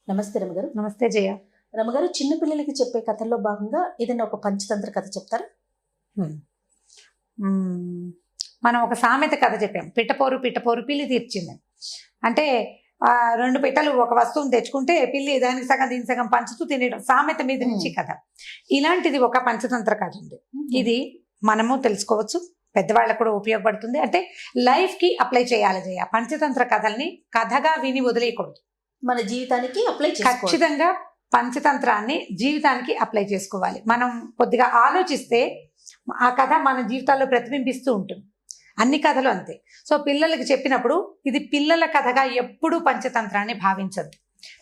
నమస్తే రమగారు. నమస్తే జయ. రమగారు, చిన్నపిల్లలకి చెప్పే కథల్లో భాగంగా ఏదైనా ఒక పంచతంత్ర కథ చెప్తారా? మనం ఒక సామెత కథ చెప్పాం, పిట్టపోరు పిట్టపోరు పిల్లి తీర్చింది. అంటే రెండు పిట్టలు ఒక వస్తువుని తెచ్చుకుంటే పిల్లి దానికి సగం దీనికి సగం పంచుతూ తినేయడం, సామెత మీద నుంచి కథ. ఇలాంటిది ఒక పంచతంత్ర కథ ఉంది. ఇది మనము తెలుసుకోవచ్చు, పెద్దవాళ్ళకు కూడా ఉపయోగపడుతుంది. అంటే లైఫ్కి అప్లై చేయాలి జయ. పంచతంత్ర కథల్ని కథగా విని వదిలేయకూడదు, మన జీవితానికి అప్లై ఖచ్చితంగా పంచతంత్రాన్ని జీవితానికి అప్లై చేసుకోవాలి. మనం కొద్దిగా ఆలోచిస్తే ఆ కథ మన జీవితాల్లో ప్రతిబింబిస్తూ ఉంటుంది. అన్ని కథలు అంతే. సో పిల్లలకి చెప్పినప్పుడు ఇది పిల్లల కథగా ఎప్పుడూ పంచతంత్రాన్ని భావించద్దు.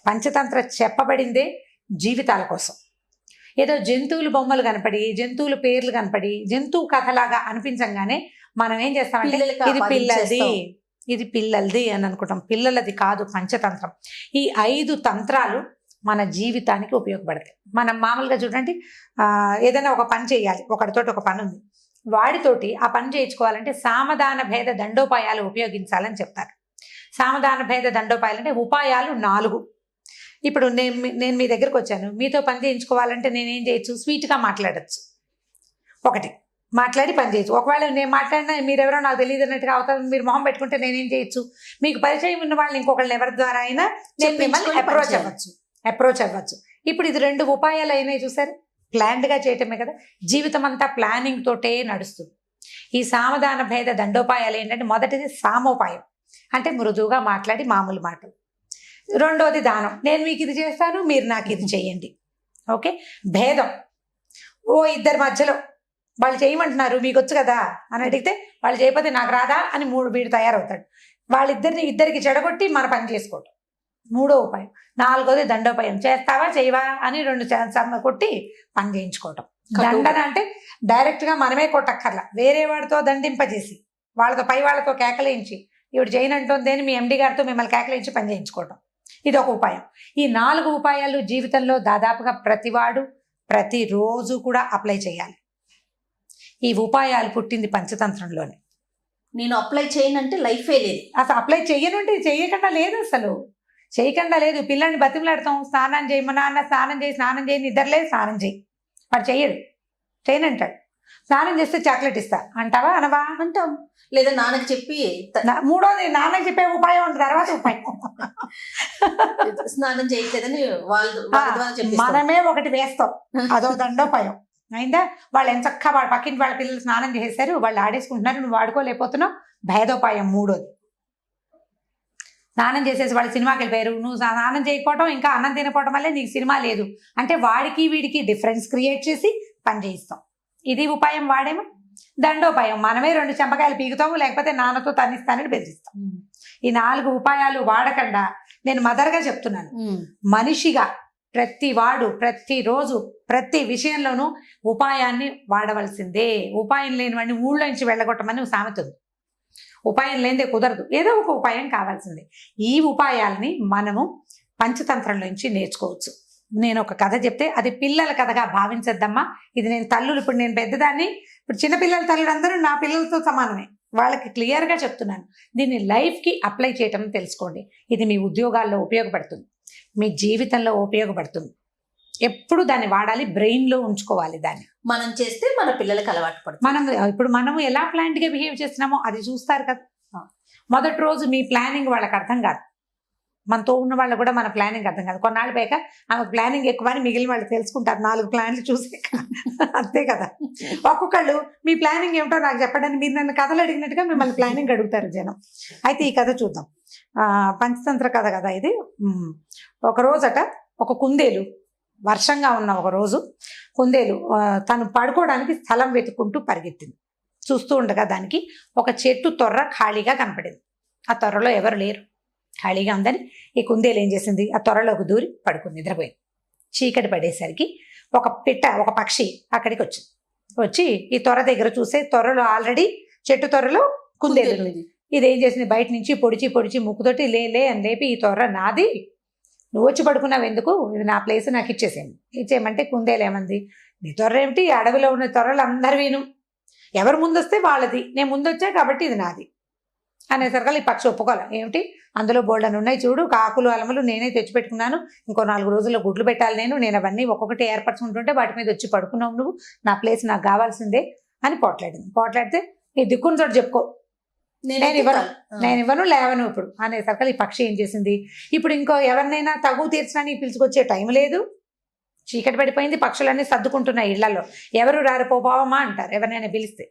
పంచతంత్ర చెప్పబడిందే జీవితాల కోసం. ఏదో జంతువులు బొమ్మలు కనపడి, జంతువుల పేర్లు కనపడి, జంతువు కథలాగా అనిపించగానే మనం ఏం చేస్తామంటే ఇది పిల్లలది, ఇది పిల్లలది అని అనుకుంటాం. పిల్లలది కాదు పంచతంత్రం. ఈ 5 తంత్రాలు మన జీవితానికి ఉపయోగపడతాయి. మనం మామూలుగా చూడండి, ఏదైనా ఒక పని చేయాలి, ఒకటితోటి ఒక పని ఉంది, వాడితోటి ఆ పని చేయించుకోవాలంటే సామధాన భేద దండోపాయాలు ఉపయోగించాలని చెప్తారు. సామధాన భేద దండోపాయాలు అంటే ఉపాయాలు 4. ఇప్పుడు నేను మీ దగ్గరకు వచ్చాను, మీతో పని చేయించుకోవాలంటే నేనేం చేయొచ్చు? స్వీట్గా మాట్లాడచ్చు, ఒకటి మాట్లాడి పని చేయొచ్చు. ఒకవేళ నేను మాట్లాడినా మీరెవరో నాకు తెలియదు అన్నట్టుగా అవుతుంది, మీరు మొహం పెట్టుకుంటే నేనేం చేయొచ్చు? మీకు పరిచయం ఉన్న వాళ్ళని ఇంకొకళ్ళని ఎవరి ద్వారా అయినా నేను మిమ్మల్ని అప్రోచ్ అవ్వచ్చు. ఇప్పుడు ఇది 2 ఉపాయాలు అయినాయి చూసారు. ప్లాన్డ్గా చేయటమే కదా. జీవితం అంతా ప్లానింగ్ తోటే నడుస్తుంది. ఈ సామధాన భేద దండోపాయాలు ఏంటంటే, మొదటిది సామోపాయం, అంటే మృదువుగా మాట్లాడి మామూలు మాటలు. రెండోది దానం, నేను మీకు ఇది చేస్తాను, మీరు నాకు ఇది చేయండి. ఓకే. భేదం, ఇద్దరి మధ్యలో వాళ్ళు చేయమంటున్నారు, మీకు వచ్చు కదా అని అడిగితే వాళ్ళు చేయకపోతే నాకు రాదా అని వీడు తయారవుతాడు. ఇద్దరికి చెడగొట్టి మన పని చేసుకోవటం, 3వ ఉపాయం. 4వది దండోపాయం, చేస్తావా చేయవా అని 2 కొట్టి పని చేయించుకోవటం. దండన అంటే డైరెక్ట్గా మనమే కొట్టక్కర్లా, వేరే వాడితో దండింపజేసి వాళ్ళతో పై వాళ్ళతో కేకలేయించి ఇవిడు చేయనంటుంది అని మీ ఎండి గారితో మిమ్మల్ని కేకలేయించి పని చేయించుకోవటం, ఇది ఒక ఉపాయం. ఈ 4 ఉపాయాలు జీవితంలో దాదాపుగా ప్రతివాడు ప్రతిరోజు కూడా అప్లై చేయాలి. ఈ ఉపాయాలు పుట్టింది పంచతంత్రంలోనే. నేను అప్లై చేయనంటే లైఫే లేదు. అసలు అప్లై చెయ్యనుంటే చేయకుండా లేదు, అసలు చేయకుండా లేదు. పిల్లల్ని బతిమలాడతాం, స్నానం చేయమ నాన్న, స్నానం చేయి, నిద్రలేదు, స్నానం చేయి. వాడు చేయనంటాడు. స్నానం చేస్తే చాక్లెట్ ఇస్తా అంటావా? అనవా? అంటాం. లేదా నాన్నకి చెప్పి, 3వది నాన్నకి చెప్పే ఉపాయం ఉంటుంది, తర్వాత ఉపాయం. స్నానం చేయట్లేదని వాళ్ళు మనమే ఒకటి వేస్తాం, అదో దండోపాయం. అయిందా? వాళ్ళు ఎంత చక్కగా వాళ్ళ పక్కింటి వాళ్ళ పిల్లలు స్నానం చేసేసారు, వాళ్ళు ఆడేసుకుంటున్నారు, నువ్వు వాడుకోలేకపోతున్నావు, భేదోపాయం 3వది. స్నానం చేసేసి వాళ్ళు సినిమాకి వెళ్ళిపోయారు, నువ్వు స్నానం చేయకపోవడం ఇంకా అన్నం తినకపోవడం వల్లే నీకు సినిమా లేదు అంటే వాడికి వీడికి డిఫరెన్స్ క్రియేట్ చేసి పని చేయిస్తాం. ఇది ఉపాయం. వాడేమో దండోపాయం, మనమే 2 చెంపకాయలు పీకుతాము, లేకపోతే నాన్నతో తన్నిస్తానని బెదిరిస్తాం. ఈ 4 ఉపాయాలు వాడకుండా, నేను మదర్గా చెప్తున్నాను, మనిషిగా ప్రతివాడు ప్రతిరోజు ప్రతి విషయంలోనూ ఉపాయాన్ని వాడవలసిందే. ఉపాయం లేని వాడిని ఊళ్ళో నుంచి వెళ్ళగొట్టమని సామెత ఉంది. ఉపాయం లేనిదే కుదరదు, ఏదో ఒక ఉపాయం కావాల్సిందే. ఈ ఉపాయాలని మనము పంచతంత్రంలోంచి నేర్చుకోవచ్చు. నేను ఒక కథ చెప్తే అది పిల్లల కథగా భావించద్దమ్మా. ఇది నేను తల్లులు, ఇప్పుడు నేను పెద్దదాన్ని, ఇప్పుడు చిన్నపిల్లల తల్లులు అందరూ నా పిల్లలతో సమానమే, వాళ్ళకి క్లియర్గా చెప్తున్నాను. దీన్ని లైఫ్కి అప్లై చేయటం తెలుసుకోండి. ఇది మీ ఉద్యోగాల్లో ఉపయోగపడుతుంది, మీ జీవితంలో ఉపయోగపడుతుంది. ఎప్పుడు దాన్ని వాడాలి, బ్రెయిన్లో ఉంచుకోవాలి. దాన్ని మనం చేస్తే మన పిల్లలకు అలవాటు పడుతుంది. ఇప్పుడు మనము ఎలా ప్లాన్డ్గా బిహేవ్ చేస్తున్నామో అది చూస్తారు కదా. మొదటి రోజు మీ ప్లానింగ్ వాళ్ళకి అర్థం కాదు, మనతో ఉన్న వాళ్ళు కూడా మన ప్లానింగ్ అర్థం కాదు. కొన్నాళ్ళు పైక ఆమెకు ప్లానింగ్ ఎక్కువ అని మిగిలిన వాళ్ళు తెలుసుకుంటారు 4 ప్లాన్లు చూసే. అంతే కదా. ఒక్కొక్కళ్ళు మీ ప్లానింగ్ ఏమిటో నాకు చెప్పడానికి మీరు నన్ను కథలు అడిగినట్టుగా మిమ్మల్ని ప్లానింగ్ అడుగుతారు జనం. అయితే ఈ కథ చూద్దాం. పంచతంత్ర కథ కదా ఇది. ఒక రోజట ఒక కుందేలు, వర్షంగా ఉన్న ఒక రోజు కుందేలు తను పడుకోవడానికి స్థలం వెతుక్కుంటూ పరిగెత్తింది. చూస్తూ ఉండగా దానికి ఒక చెట్టు తొర్ర ఖాళీగా కనపడింది. ఆ తొర్రలో ఎవరు లేరు, ఖాళీగా ఉందని ఈ కుందేలు ఏం చేసింది, ఆ తొర్రలోకి దూరి పడుకుంది, నిద్రపోయింది. చీకటి పడేసరికి ఒక పక్షి అక్కడికి వచ్చి ఈ తొర్ర దగ్గర చూసే, తొర్రలో ఆల్రెడీ చెట్టు తొర్రలో కుందేలు. ఇదేం చేసింది, బయట నుంచి పొడిచి ముక్కుతోటి లే అని లేపి, ఈ తొర్ర నాది, నువ్వు వచ్చి పడుకున్నావు ఎందుకు, ఇది నా ప్లేస్, నాకు ఇచ్చేయమంటే కుందేలు ఏమంది, నీ తొర్ర ఏమిటి, అడవిలో ఉన్న తొర్రలు అందరు విను, ఎవరు ముందొస్తే వాళ్ళది, నేను ముందొచ్చా కాబట్టి ఇది నాది. అనేసరికి ఈ పక్షి ఒప్పుకోవాలి. ఏమిటి అందులో బోల్డని ఉన్నాయి చూడు, కాకులు అలమలు నేనే తెచ్చిపెట్టుకున్నాను, ఇంకో 4 రోజుల్లో గుడ్లు పెట్టాలి, నేను అవన్నీ ఒక్కొక్కటి ఏర్పరచుకుంటుంటే వాటి మీద వచ్చి పడుకున్నావు నువ్వు, నా ప్లేస్ నాకు కావాల్సిందే అని పోట్లాడితే ఈ దిక్కుని చోటు చెప్పుకో, నేను ఇవ్వను లేవను ఇప్పుడు అనేసరికి ఈ పక్షి ఏం చేసింది, ఇప్పుడు ఇంకో ఎవరినైనా తగు తీర్చడానికి పిలుచుకొచ్చే టైం లేదు, చీకటి పడిపోయింది, పక్షులన్నీ సర్దుకుంటున్నాయి ఇళ్లలో, ఎవరు రారు పోవమ్మా అంటారు ఎవరినైనా పిలిస్తే.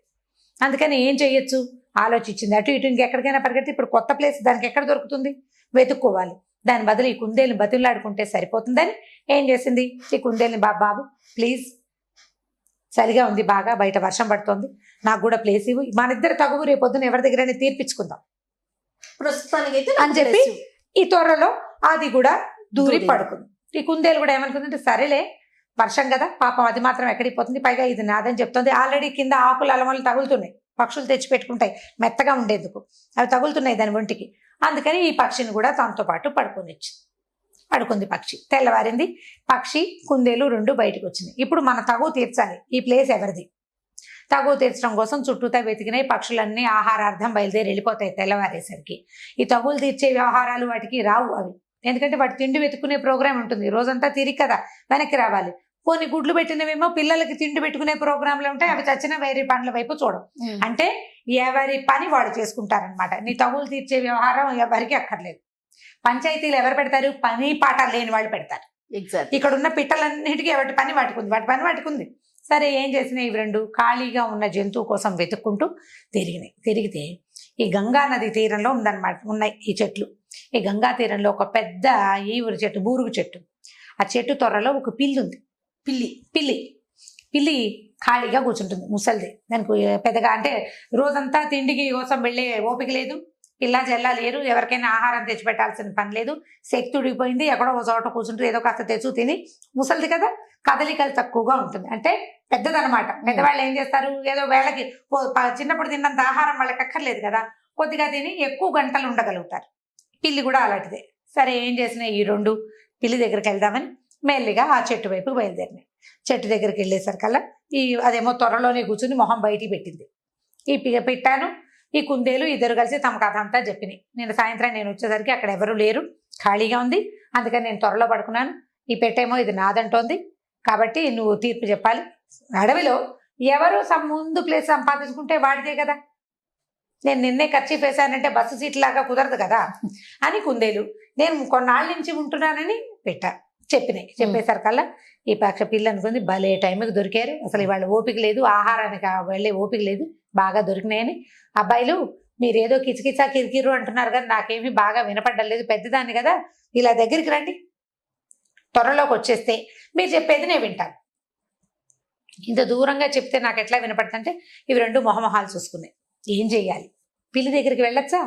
అందుకని ఏం చెయ్యొచ్చు ఆలోచించింది, అటు ఇటు ఇంకెక్కడికైనా పరిగెడితే ఇప్పుడు కొత్త ప్లేస్ దానికి ఎక్కడ దొరుకుతుంది, వెతుక్కోవాలి. దాని బదులు ఈ కుందేలుని బతులాడుకుంటే సరిపోతుందని ఏం చేసింది, ఈ కుందేలుని బాబు ప్లీజ్ చలిగా ఉంది బాగా, బయట వర్షం పడుతోంది, నాకు కూడా ప్లేస్ ఇవ్వు, మన ఇద్దరు తగువు రేపొద్దున ఎవరి దగ్గరైనా తీర్పించుకుందాం ప్రస్తుతానికి అని చెప్పి ఈ త్వరలో అది కూడా దూరి పడుకుంది. ఈ కుందేలు కూడా ఏమనుకుందంటే సరేలే వర్షం కదా పాపం అది మాత్రం ఎక్కడికి పోతుంది, పైగా ఇది నాదని చెప్తుంది, ఆల్రెడీ కింద ఆకులు అలమలు తగులుతున్నాయి, పక్షులు తెచ్చి పెట్టుకుంటాయి మెత్తగా ఉండేందుకు, అవి తగులుతున్నాయి దాని ఒంటికి. అందుకని ఈ పక్షిని కూడా తనతో పాటు పడుకుంది పక్షి. తెల్లవారింది, పక్షి కుందేలు 2 బయటకు వచ్చినాయి. ఇప్పుడు మన తగువ తీర్చాలి, ఈ ప్లేస్ ఎవరిది, తగువ తీర్చడం కోసం చుట్టూతా వెతికినాయి పక్షులన్నీ ఆహారార్థం బయలుదేరి వెళ్ళిపోతాయి తెల్లవారేసరికి. ఈ తగులు తీర్చే వ్యవహారాలు వాటికి రావు అవి, ఎందుకంటే వాటి తిండి వెతుకునే ప్రోగ్రామ్ ఉంటుంది, రోజంతా తిరిగి కదా వెనక్కి రావాలి. కొన్ని గుడ్లు పెట్టినవేమో పిల్లలకి తిండి పెట్టుకునే ప్రోగ్రాంలు ఉంటాయి, అవి చచ్చిన వేరే పనుల వైపు చూడం. అంటే ఎవరి పని వాడు చేసుకుంటారనమాట. నీ తగులు తీర్చే వ్యవహారం ఎవరికి అక్కర్లేదు. పంచాయతీలు ఎవరు పెడతారు, పని పాట లేని వాళ్ళు పెడతారు. ఇక్కడ ఉన్న పిట్టలన్నిటికీ వాటి పని వాటికి ఉంది. సరే ఏం చేసినాయి, ఇవి 2 ఖాళీగా ఉన్న జంతువు కోసం వెతుక్కుంటూ తిరిగితే ఈ గంగా నది తీరంలో ఉన్నాయి ఈ చెట్లు. ఈ గంగా తీరంలో ఒక పెద్ద ఈవురు చెట్టు, బూరుగు చెట్టు, ఆ చెట్టు త్వరలో ఒక పిల్లి ఉంది. పిల్లి ఖాళీగా కూర్చుంటుంది, ముసలిది. దానికి పెద్దగా అంటే రోజంతా తిండికి కోసం వెళ్ళే ఓపిక లేదు, పిల్ల జల్లా లేరు, ఎవరికైనా ఆహారం తెచ్చిపెట్టాల్సిన పని లేదు, శక్తి ఉడిగిపోయింది, ఎక్కడో ఒక చోట కూర్చుంటూ ఏదో కాస్త తెచ్చు తిని, ముసలిది కదా కదలికలు తక్కువగా ఉంటుంది, అంటే పెద్దదనమాట. పెద్దవాళ్ళు ఏం చేస్తారు, ఏదో వేళకి చిన్నప్పుడు తిన్నంత ఆహారం వాళ్ళకి అక్కర్లేదు కదా, కొద్దిగా తిని ఎక్కువ గంటలు ఉండగలుగుతారు. పిల్లి కూడా అలాంటిదే. సరే ఏం చేసినాయి, ఈ 2 పిల్లి దగ్గరికి వెళ్దామని మెల్లిగా ఆ చెట్టు వైపుకి బయలుదేరినాయి. చెట్టు దగ్గరికి వెళ్ళేసరికల్లా అదేమో త్వరలోనే కూర్చుని మొహం బయటికి పెట్టింది. ఈ పెట్టాను ఈ కుందేలు ఇద్దరు కలిసి తమ కథ అంతా చెప్పినాయి. సాయంత్రం నేను వచ్చేసరికి అక్కడ ఎవరు లేరు, ఖాళీగా ఉంది, అందుకని నేను త్వరలో పడుకున్నాను, ఈ పెట్టేమో ఇది నాదంటోంది, కాబట్టి నువ్వు తీర్పు చెప్పాలి. అడవిలో ఎవరు ముందు ప్లేస్ సంపాదించుకుంటే వాడిదే కదా, నేను నిన్నే ఖర్చు వేశానంటే బస్సు సీట్ లాగా కుదరదు కదా అని కుందేలు, నేను కొన్నాళ్ళ నుంచి ఉంటున్నానని చెప్పేసరికల్లా ఈ పక్ష పిల్ల అనుకుంది భలే టైంకి దొరికారు, అసలు ఇవాళ ఓపిక లేదు, ఆహారానికి వెళ్ళే ఓపిక లేదు, బాగా దొరికినాయని. అబ్బాయిలు మీరేదో కిచకిచా కిరికిరు అంటున్నారు కదా, నాకేమీ బాగా వినపడ్డలేదు, పెద్దదాన్ని కదా, ఇలా దగ్గరికి రండి, త్వరలోకి వచ్చేస్తే మీరు చెప్పేది నేను వింటాను. ఇంత దూరంగా చెప్తే నాకు ఎట్లా వినపడుతుంటే ఇవి 2 మొహమొహాలు చూసుకున్నాయి. ఏం చెయ్యాలి, పిల్లి దగ్గరికి వెళ్ళొచ్చా,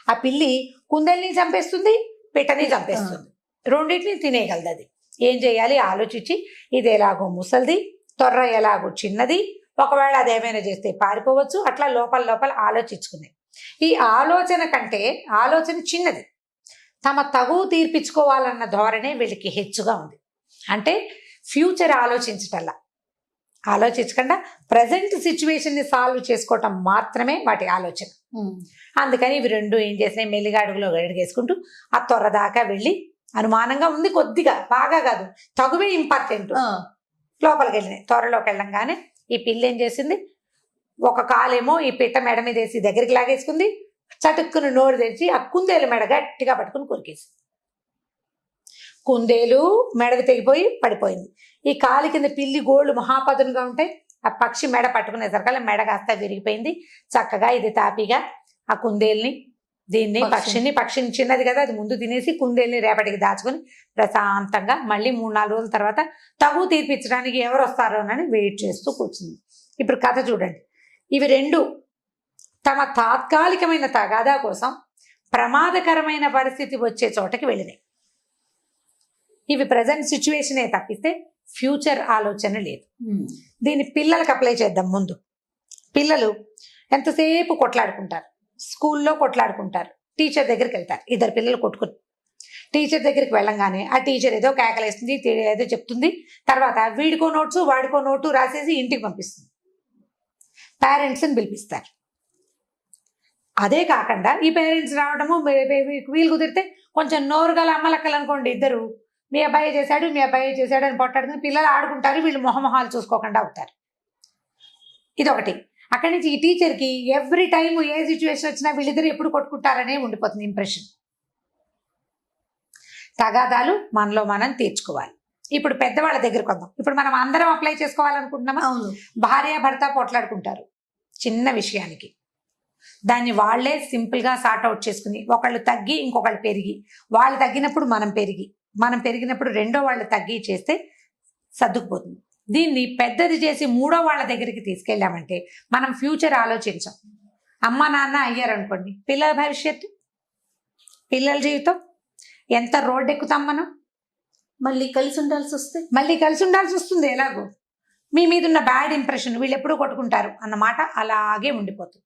ఆ పిల్లి కుందేల్ని చంపేస్తుంది, పిట్టని చంపేస్తుంది, రెండింటిని తినేయగలదు. అది ఏం చేయాలి ఆలోచించి, ఇది ఎలాగో ముసలిది, తొర్ర ఎలాగో చిన్నది, ఒకవేళ అదేమైనా చేస్తే పారిపోవచ్చు, అట్లా లోపల ఆలోచించుకున్నాయి. ఈ ఆలోచన కంటే ఆలోచన చిన్నది, తమ తగువు తీర్పించుకోవాలన్న ధోరణే వీళ్ళకి హెచ్చుగా ఉంది. అంటే ఫ్యూచర్ ఆలోచించకుండా ప్రజెంట్ సిచ్యువేషన్ని సాల్వ్ చేసుకోవటం మాత్రమే వాటి ఆలోచన. అందుకని ఇవి 2 ఏం చేసినాయి, మెల్లిగా అడుగులో అడుగేసుకుంటూ ఆ త్వర దాకా వెళ్ళి, అనుమానంగా ఉంది కొద్దిగా, బాగా కాదు, తగువే ఇంపార్టెంట్, లోపలికి వెళ్ళినాయి. త్వరలోకి వెళ్ళంగానే ఈ పిల్లి ఏం చేసింది, ఒక కాలేమో ఈ పిట్ట మెడ మీద వేసి దగ్గరికి లాగేసుకుంది, చటుక్కును నోరు తెరిచి ఆ కుందేలు మెడ గట్టిగా పట్టుకుని కొరికేసి, కుందేలు మెడకు తెగిపోయి పడిపోయింది. ఈ కాలి కింద పిల్లి గోళ్ళు మహాపదునుగా ఉంటాయి, ఆ పక్షి మెడ పట్టుకునేసరికల్లా మెడ కాస్త విరిగిపోయింది. చక్కగా ఇది తాపిగా ఆ కుందేల్ని పక్షిని చిన్నది కదా, అది ముందు తినేసి కుందేల్ని రేపటికి దాచుకుని ప్రశాంతంగా మళ్ళీ 3-4 రోజుల తర్వాత తగు తీర్పించడానికి ఎవరు వస్తారోనని వెయిట్ చేస్తూ కూర్చుంది. ఇప్పుడు కథ చూడండి, ఇవి 2 తమ తాత్కాలికమైన తగాదా కోసం ప్రమాదకరమైన పరిస్థితి వచ్చే చోటకి వెళ్ళినాయి. ఇవి ప్రజెంట్ సిచ్యువేషనే తప్పిస్తే ఫ్యూచర్ ఆలోచన లేదు. దీన్ని పిల్లలకు అప్లై చేద్దాం. ముందు పిల్లలు ఎంతసేపు కొట్లాడుకుంటారు, స్కూల్లో కొట్లాడుకుంటారు, టీచర్ దగ్గరికి వెళ్తారు, 2 పిల్లలు కొట్టుకుని టీచర్ దగ్గరికి వెళ్ళంగానే ఆ టీచర్ ఏదో కేకలేస్తుంది, ఏదో చెప్తుంది, తర్వాత వీడికో నోట్సు వాడికో నోటు రాసేసి ఇంటికి పంపిస్తుంది, పేరెంట్స్ని పిలిపిస్తారు. అదే కాకుండా ఈ పేరెంట్స్ రావడము వీలు కుదిరితే కొంచెం నోరు గల అమ్మలక్కలు అనుకోండి, ఇద్దరు మీ అబ్బాయి చేశాడు అని పొట్టాడుకుని పిల్లలు ఆడుకుంటారు, వీళ్ళు మొహమొహాలు చూసుకోకుండా అవుతారు. ఇదొకటి. అక్కడి నుంచి ఈ టీచర్కి ఎవ్రీ టైం ఏ సిచ్యువేషన్ వచ్చినా వీళ్ళిద్దరు ఎప్పుడు కొట్టుకుంటారనే ఉండిపోతుంది ఇంప్రెషన్. తగాదాలు మనలో మనం తీర్చుకోవాలి. ఇప్పుడు పెద్దవాళ్ళ దగ్గరికి వద్దాం. ఇప్పుడు మనం అందరం అప్లై చేసుకోవాలనుకుంటున్నామా? అవును. భార్య భర్త పోట్లాడుకుంటారు చిన్న విషయానికి, దాన్ని వాళ్లే సింపుల్గా సార్ట్ అవుట్ చేసుకుని ఒకళ్ళు తగ్గి ఇంకొకళ్ళు పెరిగి, వాళ్ళు తగ్గినప్పుడు మనం పెరిగినప్పుడు రెండో వాళ్ళు తగ్గి చేస్తే సర్దుకుపోతుంది. దీన్ని పెద్దది చేసి మూడో వాళ్ళ దగ్గరికి తీసుకెళ్ళామంటే మనం ఫ్యూచర్ ఆలోచించాం. అమ్మ నాన్న అయ్యారనుకోండి, పిల్లల భవిష్యత్తు, పిల్లల జీవితం, ఎంత రోడ్డు ఎక్కుతాం మనం, మళ్ళీ కలిసి ఉండాల్సి వస్తుంది. ఎలాగో మీ మీద ఉన్న బ్యాడ్ ఇంప్రెషన్, వీళ్ళు ఎప్పుడూ కొట్టుకుంటారు అన్నమాట అలాగే ఉండిపోతుంది.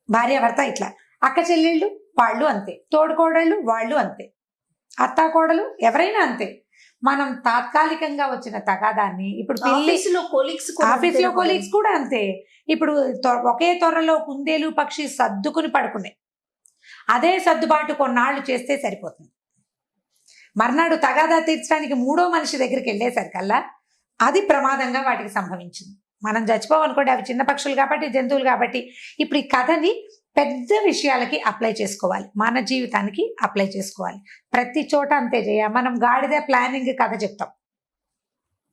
భార్యాభర్త ఇట్లా, అక్క చెల్లెళ్ళు వాళ్ళు అంతే, తోడుకోడళ్ళు వాళ్ళు అంతే, అత్తాకోడలు ఎవరైనా అంతే. మనం తాత్కాలికంగా వచ్చిన తగాదాన్ని ఇప్పుడు ఆఫీసులో కొలీగ్స్ కూడా అంతే. ఇప్పుడు ఒకే త్వరలో కుందేలు పక్షి సర్దుకుని పడుకున్నాయి. అదే సర్దుబాటు కొన్నాళ్ళు చేస్తే సరిపోతుంది. మర్నాడు తగాదా తీర్చడానికి మూడో మనిషి దగ్గరికి వెళ్ళేసరికల్లా అది ప్రమాదంగా వాటికి సంభవించింది. మనం చచ్చిపోవనుకోండి, అవి చిన్న పక్షులు కాబట్టి, జంతువులు కాబట్టి. ఇప్పుడు ఈ కథని పెద్ద విషయాలకి అప్లై చేసుకోవాలి, మన జీవితానికి అప్లై చేసుకోవాలి. ప్రతి చోట అంతే చేయ. మనం గాడిద ప్లానింగ్ కథ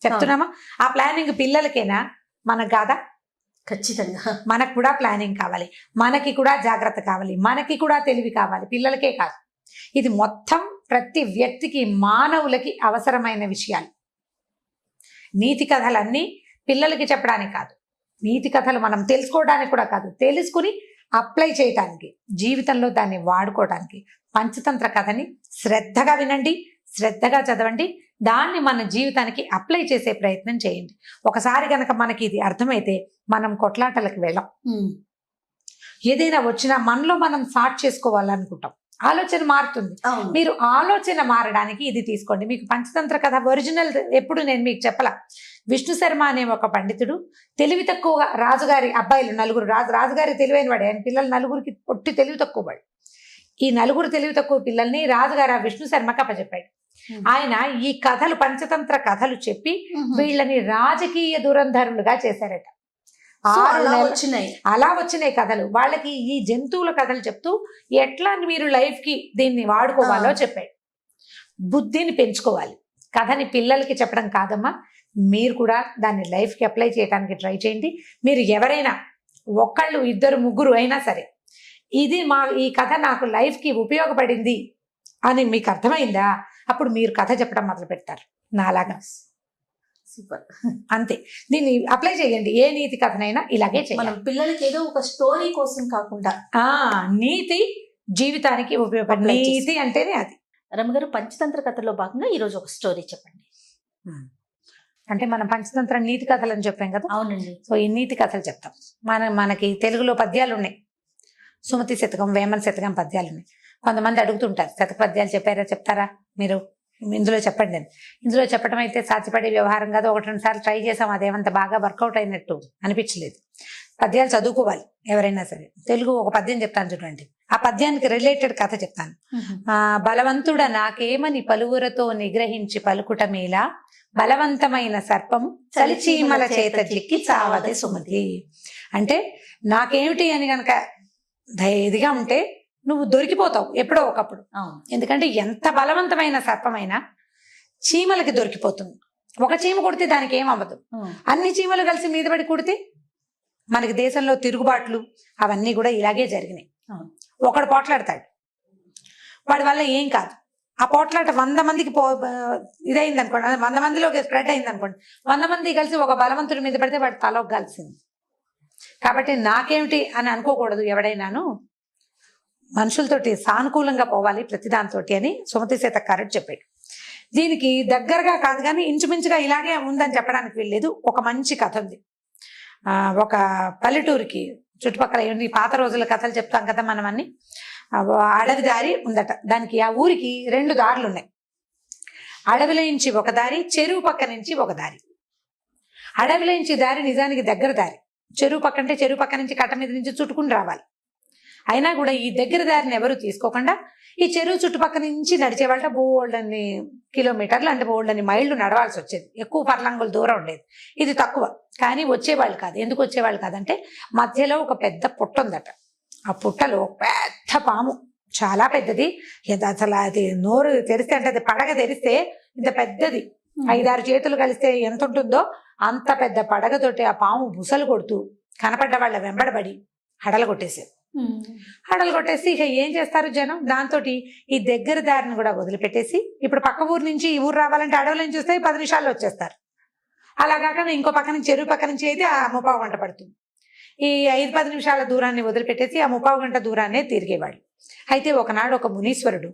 చెప్తున్నామా? ఆ ప్లానింగ్ పిల్లలకేనా? మనకు కాదా? ఖచ్చితంగా మనకు కూడా ప్లానింగ్ కావాలి, మనకి కూడా జాగ్రత్త కావాలి, మనకి కూడా తెలివి కావాలి, పిల్లలకే కాదు. ఇది మొత్తం ప్రతి వ్యక్తికి, మానవులకి అవసరమైన విషయాలు. నీతి కథలన్నీ పిల్లలకి చెప్పడానికి కాదు, నీతి కథలు మనం తెలుసుకోవడానికి కూడా కాదు, తెలుసుకుని అప్లై చేయటానికి, జీవితంలో దాన్ని వాడుకోవడానికి. పంచతంత్ర కథని శ్రద్ధగా వినండి, శ్రద్ధగా చదవండి, దాన్ని మన జీవితానికి అప్లై చేసే ప్రయత్నం చేయండి. ఒకసారి కనుక మనకి ఇది అర్థమైతే మనం కొట్లాటలకు వెళ్ళం. ఏదైనా వచ్చినా మనలో మనం సార్ట్ చేసుకోవాలనుకుంటాం, ఆలోచన మారుతుంది. మీరు ఆలోచన మారడానికి ఇది తీసుకోండి. మీకు పంచతంత్ర కథ ఒరిజినల్ ఎప్పుడు నేను మీకు చెప్పలా. విష్ణు శర్మ అనే ఒక పండితుడు తెలివి తక్కువగా, రాజుగారి అబ్బాయిలు నలుగురు, రాజుగారి తెలివైన వాడు, ఆయన పిల్లలు నలుగురికి పొట్టి తెలివి తక్కువ వాడు. ఈ నలుగురు తెలివి తక్కువ పిల్లల్ని రాజుగారు ఆ విష్ణు శర్మకి అప్పచెప్పాడు. ఆయన ఈ కథలు, పంచతంత్ర కథలు చెప్పి వీళ్ళని రాజకీయ దురంధరులుగా చేశారట. అలా వచ్చినాయి కథలు. వాళ్ళకి ఈ జంతువుల కథలు చెప్తూ ఎట్లా మీరు లైఫ్ కి దీన్ని వాడుకోవాలో చెప్పాడు. బుద్ధిని పెంచుకోవాలి. కథని పిల్లలకి చెప్పడం కాదమ్మా, మీరు కూడా దాన్ని లైఫ్ కి అప్లై చేయడానికి ట్రై చేయండి. మీరు ఎవరైనా ఒకళ్ళు, ఇద్దరు, ముగ్గురు అయినా సరే, ఇది ఈ కథ నాకు లైఫ్ కి ఉపయోగపడింది అని మీకు అర్థమైందా, అప్పుడు మీరు కథ చెప్పడం మొదలు పెడతారు నాలాగా. సూపర్. అంతే, దీన్ని అప్లై చేయండి. ఏ నీతి కథనైనా ఇలాగే చేయాలి. మనం పిల్లలకి ఏదో ఒక స్టోరీ కోసం కాకుండా నీతి జీవితానికి ఉపయోగపడే నీతి అంటేనే అది. రమగారు, పంచతంత్ర కథలో భాగంగా ఈరోజు ఒక స్టోరీ చెప్పండి. అంటే మనం పంచతంత్ర నీతి కథలు అని చెప్పాం కదా. అవునండి. సో ఈ నీతి కథలు చెప్తాం. మనకి తెలుగులో పద్యాలు ఉన్నాయి. సుమతి శతకం, వేమన శతకం పద్యాలు ఉన్నాయి. కొంతమంది అడుగుతుంటారు, శతక పద్యాలు చెప్తారా మీరు, ఇందులో చెప్పండి అని. ఇందులో చెప్పడం అయితే సాధ్యపడే వ్యవహారం కాదు. 1-2 సార్లు ట్రై చేసాం, అదేమంత బాగా వర్కౌట్ అయినట్టు అనిపించలేదు. పద్యాలు చదువుకోవాలి ఎవరైనా సరే. తెలుగు ఒక పద్యం చెప్తాను చూడండి, ఆ పద్యానికి రిలేటెడ్ కథ చెప్తాను. బలవంతుడ నాకేమని పలువురతో నిగ్రహించి పలుకుట మేలా, బలవంతమైన సర్పం చలిచీమల చేత చిక్కి చావదే సుమతి. అంటే నాకేమిటి అని గనక ఇదిగా ఉంటే నువ్వు దొరికిపోతావు ఎప్పుడో ఒకప్పుడు. ఎందుకంటే ఎంత బలవంతమైన సర్పమైనా చీమలకి దొరికిపోతుంది. ఒక చీమ కొడితే దానికి ఏం అవ్వదు, అన్ని చీమలు కలిసి మీద పడి కొడితే మనకి దేశంలో తిరుగుబాట్లు అవన్నీ కూడా ఇలాగే జరిగినాయి. ఒకడు పోట్లాడతాడు, వాడి వల్ల ఏం కాదు. ఆ పోట్లాట 100 మందికి ఇదైంది అనుకోండి, 100 మందిలోకి స్ప్రెడ్ అయింది అనుకోండి, 100 మంది కలిసి ఒక బలవంతుడి మీద పడితే వాడి తలకు కలిసింది. కాబట్టి నాకేమిటి అని అనుకోకూడదు ఎవడైనాను. మనుషులతోటి సానుకూలంగా పోవాలి ప్రతిదానితో అని సుమతి శతకారుడు చెప్పాడు. దీనికి దగ్గరగా కాదు కానీ ఇంచుమించుగా ఇలాగే ఉందని చెప్పడానికి వీల్లేదు. ఒక మంచి కథ ఉంది. ఒక పల్లెటూరికి చుట్టుపక్కల ఈ పాత రోజుల కథలు చెప్తాం కదా మనం అన్ని. అడవి దారి ఉందట. దానికి ఆ ఊరికి 2 దారులు ఉన్నాయి. అడవిలో నుంచి ఒక దారి, చెరువు పక్క నుంచి ఒక దారి. అడవిలో నుంచి దారి నిజానికి దగ్గర దారి. చెరువు పక్క అంటే చెరువు పక్క నుంచి కట్ట మీద నుంచి చుట్టుకుని రావాలి. అయినా కూడా ఈ దగ్గర దారిని ఎవరు తీసుకోకుండా ఈ చెరువు చుట్టుపక్కల నుంచి నడిచేవాళ్ళ బోల్డన్ని కిలోమీటర్లు అంటే బోల్డన్ని మైళ్ళు నడవాల్సి వచ్చేది. ఎక్కువ పర్లంగుల దూరం ఉండేది. ఇది తక్కువ, కానీ వచ్చేవాళ్ళు కాదు. ఎందుకు వచ్చేవాళ్ళు కాదంటే మధ్యలో ఒక పెద్ద పుట్ట ఉందట. ఆ పుట్టలో పెద్ద పాము, చాలా పెద్దది. అసలు అది నోరు తెరిస్తే అంటే అది పడగ తెరిస్తే ఇంత పెద్దది, 5-6 చేతులు కలిస్తే ఎంత ఉంటుందో అంత పెద్ద పడగతోటి ఆ పాము బుసలు కొడుతూ కనపడ్డ వాళ్ళ వెంబడబడి హడలు కొట్టేసేది. హడలు కొట్టేసి ఇక ఏం చేస్తారు జనం, దాంతో ఈ దగ్గర దారిని కూడా వదిలిపెట్టేసి ఇప్పుడు పక్క ఊరు నుంచి ఈ ఊరు రావాలంటే అడవుల నుంచి వస్తే 10 నిమిషాల్లో వచ్చేస్తారు. అలా కాకుండా ఇంకో పక్క నుంచి చెరువు పక్క నుంచి అయితే ఆ 30 గంట పడుతుంది. ఈ 5-10 నిమిషాల దూరాన్ని వదిలిపెట్టేసి ఆ 30 గంట దూరాన్నే తిరిగేవాళ్ళు. అయితే ఒకనాడు ఒక మునీశ్వరుడు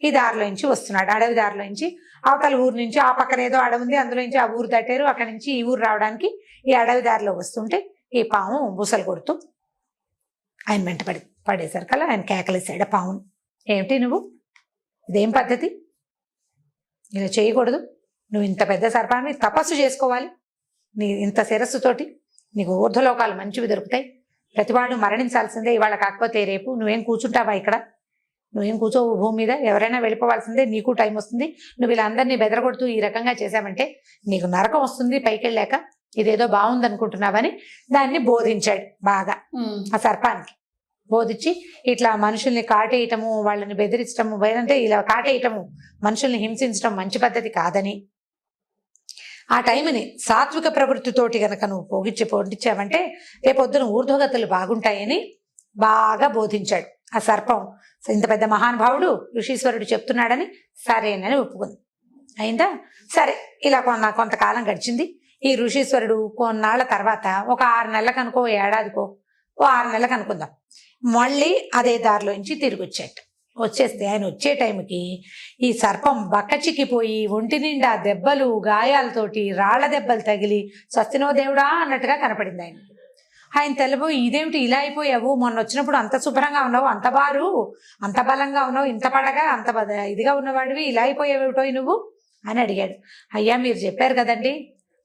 ఈ దారిలో నుంచి వస్తున్నాడు, అడవి దారిలో నుంచి. అవతల ఊరు నుంచి ఆ పక్కన ఏదో అడవి ఉంది, అందులో నుంచి ఆ ఊరు దాటారు. అక్కడి నుంచి ఈ ఊరు రావడానికి ఈ అడవి దారిలో వస్తుంటే ఈ పాము బుసలు కొడుతూ ఆయన వెంట పడేసరికల్లా ఆయన కేకలేసాడు పామును. ఏమిటి నువ్వు, ఇదేం పద్ధతి, ఇలా చేయకూడదు, నువ్వు ఇంత పెద్ద సర్పాన్ని తపస్సు చేసుకోవాలి, నీ ఇంత శిరస్సుతోటి నీకు ఊర్ధ్వలోకాలు మంచివి దొరుకుతాయి, ప్రతివాడు మరణించాల్సిందే ఇవాళ కాకపోతే రేపు, నువ్వేం కూర్చుంటావా ఇక్కడ, నువ్వేం కూర్చోవు భూమి మీద, ఎవరైనా వెళ్ళిపోవాల్సిందే, నీకు టైం వస్తుంది, నువ్వు ఇలా అందరినీ బెదరగొడుతూ ఈ రకంగా చేశావంటే నీకు నరకం వస్తుంది పైకి వెళ్ళాక, ఇదేదో బాగుంది అనుకుంటున్నావని దాన్ని బోధించాడు బాగా. ఆ సర్పానికి బోధించి ఇట్లా మనుషుల్ని కాటేయటము, వాళ్ళని బెదిరించటము, అంటే ఇలా కాటేయటము, మనుషుల్ని హింసించడం మంచి పద్ధతి కాదని, ఆ టైంని సాత్విక ప్రవృత్తితోటి గనక నువ్వు పొందించావంటే రేపొద్దున ఊర్ధ్వగతులు బాగుంటాయని బాగా బోధించాడు. ఆ సర్పం ఇంత పెద్ద మహానుభావుడు ఋషీశ్వరుడు చెప్తున్నాడని సరేనని ఒప్పుకుంది. అయిందా, సరే. ఇలా కొంతకాలం గడిచింది. ఈ ఋషీశ్వరుడు కొన్నాళ్ల తర్వాత ఒక 6 నెలలకు అనుకో, ఏడాదికో, 6 నెలలకు అనుకుందాం, మళ్ళీ అదే దారిలో నుంచి తిరిగి వచ్చేస్తే ఆయన వచ్చే టైంకి ఈ సర్పం బక్కచిక్కిపోయి ఒంటి నిండా దెబ్బలు, గాయాలతోటి, రాళ్ల దెబ్బలు తగిలి స్వస్తినో దేవుడా అన్నట్టుగా కనపడింది ఆయన. ఆయన తెల్లబోయి, ఇదేమిటి ఇలా అయిపోయావు, మొన్న వచ్చినప్పుడు అంత శుభ్రంగా ఉన్నావు, అంత బారు, అంత బలంగా ఉన్నావు, ఇంత పడగా అంత ఇదిగా ఉన్నవాడివి, ఇలా అయిపోయావేమిటో నువ్వు అని అడిగాడు. అయ్యా మీరు చెప్పారు కదండి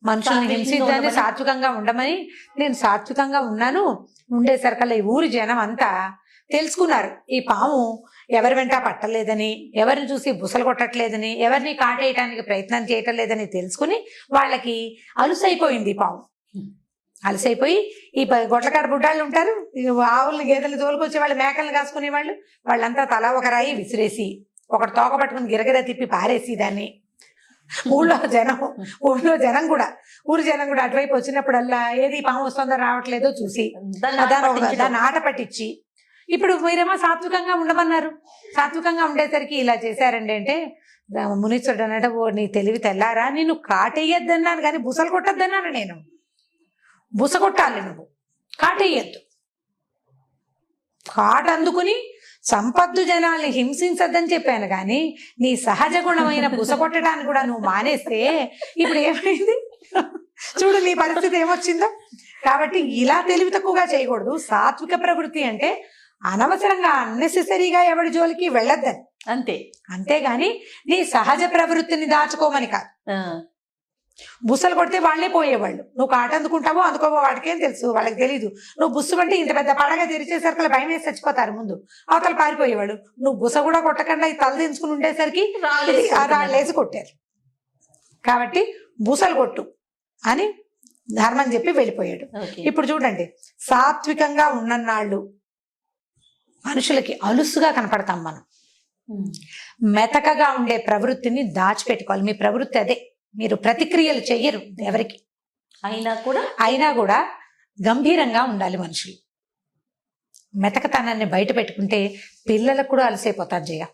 మనుషుల్ని హింసించని సాత్వికంగా ఉండమని, నేను సాత్వికంగా ఉన్నాను. ఉండేసరికల్లా ఈ ఊరి జనం అంతా తెలుసుకున్నారు ఈ పాము ఎవరి వెంట పట్టలేదని, ఎవరిని చూసి బుసలు కొట్టట్లేదని, ఎవరిని కాటేయటానికి ప్రయత్నం చేయటం లేదని తెలుసుకుని వాళ్ళకి అలుసైపోయింది ఈ పాము. అలసైపోయి ఈ గొడ్లకాడ బుడ్డాళ్ళు ఉంటారు, ఆవుల్ని గేదెలు తోలుకొచ్చే వాళ్ళు, మేకలను కాసుకునే వాళ్ళు, వాళ్ళంతా తలా ఒక రాయి విసిరేసి ఒకటి తోక పట్టుకుని గిరగిర తిప్పి పారేసి దాన్ని ఊళ్ళో జనం కూడా ఊరి జనం కూడా అటువైపు వచ్చినప్పుడల్లా ఏది పాము వస్తుందో రావట్లేదో చూసి దాన్ని ఆట పట్టించి, ఇప్పుడు మీరేమో సాత్వికంగా ఉండమన్నారు, సాత్వికంగా ఉండేసరికి ఇలా చేశారండి అంటే మునీశ్వరుడు అన్నట్టు, ఓ నీ తెలివి తెల్లారా, నేను కాటేయద్దన్నాను కానీ బుసలు కొట్టద్దన్నాను, నేను బుస కొట్టాలి, నువ్వు కాటేయద్దు, కాట అందుకుని సంపద్దు జనాల్ని హింసించద్దని చెప్పాను కానీ నీ సహజ గుణమైన బుస కొట్టడానికి కూడా నువ్వు మానేస్తే ఇప్పుడు ఏమైంది చూడు నీ పరిస్థితి ఏమొచ్చిందో. కాబట్టి ఇలా తెలివి తక్కువగా చేయకూడదు. సాత్విక ప్రవృత్తి అంటే అనవసరంగా అన్నెసెసరీగా ఎవరి జోలికి వెళ్ళొద్దని, అంతేగాని నీ సహజ ప్రవృత్తిని దాచుకోమని కాదు. బుస్సలు కొడితే వాళ్ళే పోయేవాళ్ళు, నువ్వు కాట అందుకుంటావో అందుకోవో వాటికేం తెలుసు, వాళ్ళకి తెలీదు. నువ్వు బుస్సు అంటే ఇంత పెద్ద పడగా తెరిచేసరికి భయం వేసి చచ్చిపోతారు ముందు, అవతల పారిపోయేవాడు. నువ్వు బుస కూడా కొట్టకుండా ఈ తల దించుకుని ఉండేసరికి రాళ్ళేసి కొట్టారు. కాబట్టి బుసలు కొట్టు అని ధర్మం చెప్పి వెళ్ళిపోయాడు. ఇప్పుడు చూడండి, సాత్వికంగా ఉన్ననాళ్ళు మనుషులకి అలుసుగా కనపడతాం మనం. మెతకగా ఉండే ప్రవృత్తిని దాచిపెట్టుకోవాలి. మీ ప్రవృత్తి అదే, మీరు ప్రతిక్రియలు చెయ్యరు ఎవరికి అయినా కూడా గంభీరంగా ఉండాలి మనుషులు. మెతకతనాన్ని బయట పెట్టుకుంటే పిల్లలకు కూడా అలసైపోతారు. జయ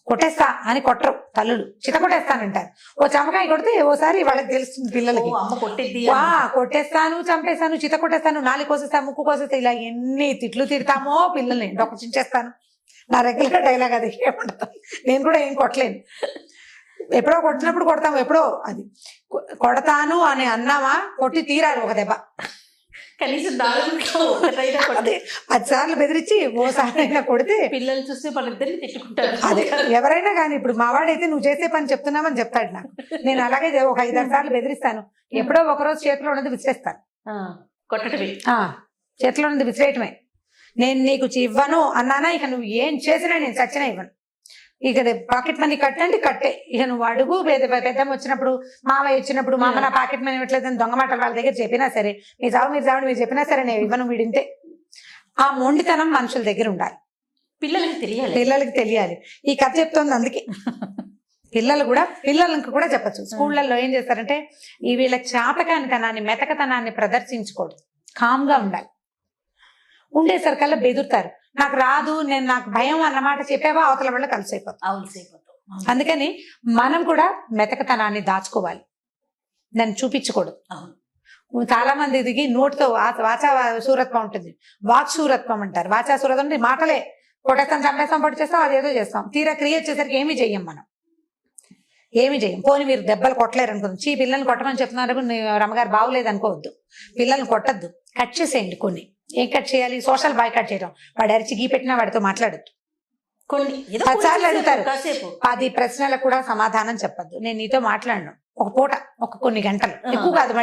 కొట్టేస్తా అని కొట్టరు తల్లులు, చిత కొట్టేస్తానంటారు. ఓ చమకాయ కొడితే ఓసారి వాళ్ళకి తెలుస్తుంది పిల్లలకి, కొట్టేస్తాను, చంపేస్తాను, చిత కొట్టేస్తాను, నాలుగు కోసేస్తాను, ముక్కు కోసేస్తా, ఇలా ఎన్ని తిట్లు తిడతామో పిల్లల్ని. డొక్క చించేస్తాను, నా రెగ్యులర్ డైలాగ్ అది. ఏమంటాను, నేను కూడా ఏం కొట్టలేను. ఎప్పుడో కొట్టినప్పుడు కొడతాము, ఎప్పుడో అది కొడతాను అని అన్నామా కొట్టి తీరాలి ఒక దెబ్బ. కనీసం 10 సార్లు బెదిరించి ఓసారి అయినా కొడితే పిల్లలు చూస్తే వాళ్ళిద్దరిని తిట్టుకుంటారు. అదే ఎవరైనా కానీ, ఇప్పుడు మావాడైతే నువ్వు చేసే పని చెప్తున్నామని చెప్తాడు నాకు. నేను అలాగే ఒక 5-6 సార్లు బెదిరిస్తాను. ఎప్పుడో ఒకరోజు చేతిలో ఉన్నది విసిరేస్తాను. కొట్టడమే, చేతిలో ఉన్నది విసిరేయటమే. నేను నీకు ఇవ్వను అన్నానా ఇక నువ్వు ఏం చేసినా నేను చచ్చినా ఇవ్వను. ఇక పాకెట్ మనీ కట్టండి కట్టే, ఇక నువ్వు అడుగు. పెద్దమ్మ వచ్చినప్పుడు, మామయ్య వచ్చినప్పుడు, మామ నా పాకెట్ మనీ ఇవ్వట్లేదని దొంగ మాటలు వాళ్ళ దగ్గర చెప్పినా సరే, మీరు చావు మీరు చెప్పినా సరే నేను ఇవ్వను, వీడింతే. ఆ మొండితనం మనుషుల దగ్గర ఉండాలి, పిల్లలకి తెలియాలి. ఈ కథ చెప్తోంది అందుకే. పిల్లలకు కూడా చెప్పచ్చు. స్కూళ్ళల్లో ఏం చేస్తారంటే ఈ వీళ్ళ చాతకానితనాన్ని, మెతకతనాన్ని ప్రదర్శించకూడదు, కామ్గా ఉండాలి. ఉండేసరికల్లా బెదురుతారు, నాకు రాదు, నాకు భయం అన్నమాట చెప్పావా అవతల వల్ల కలిసిపోతాం. అందుకని మనం కూడా మెతకతనాన్ని దాచుకోవాలి, దాన్ని చూపించకూడదు. చాలా మంది దిగి నోటితో వాచా శూరత్వం ఉంటుంది, వాక్ శూరత్వం అంటారు. వాచా శూరత్వం అంటే మాటలే, కొట్టేస్తాం, చంపేస్తాం, పొడి చేస్తాం, అదేదో చేస్తాం. తీరా క్రియ వచ్చేసరికి ఏమీ చెయ్యం, మనం ఏమి చేయం. పోనీ మీరు దెబ్బలు కొట్టలేరు అనుకోండి, పిల్లల్ని కొట్టమని చెప్తున్నారు, రమ్మగారు బాగోలేదు అనుకోవద్దు, పిల్లల్ని కొట్టద్దు, కట్ చేసేయండి. కొన్ని ఏం కట్ చేయాలి, సోషల్ బాయ్ కట్ చేయడం. వాడు అరిచి గీ పెట్టినా వాడితో మాట్లాడద్దు. 10 సార్లు అడుగుతారు, 10 ప్రశ్నలకు కూడా సమాధానం చెప్పద్దు. నేను నీతో మాట్లాడను ఒక పూట, కొన్ని గంటలు, ఎక్కువ కాదు.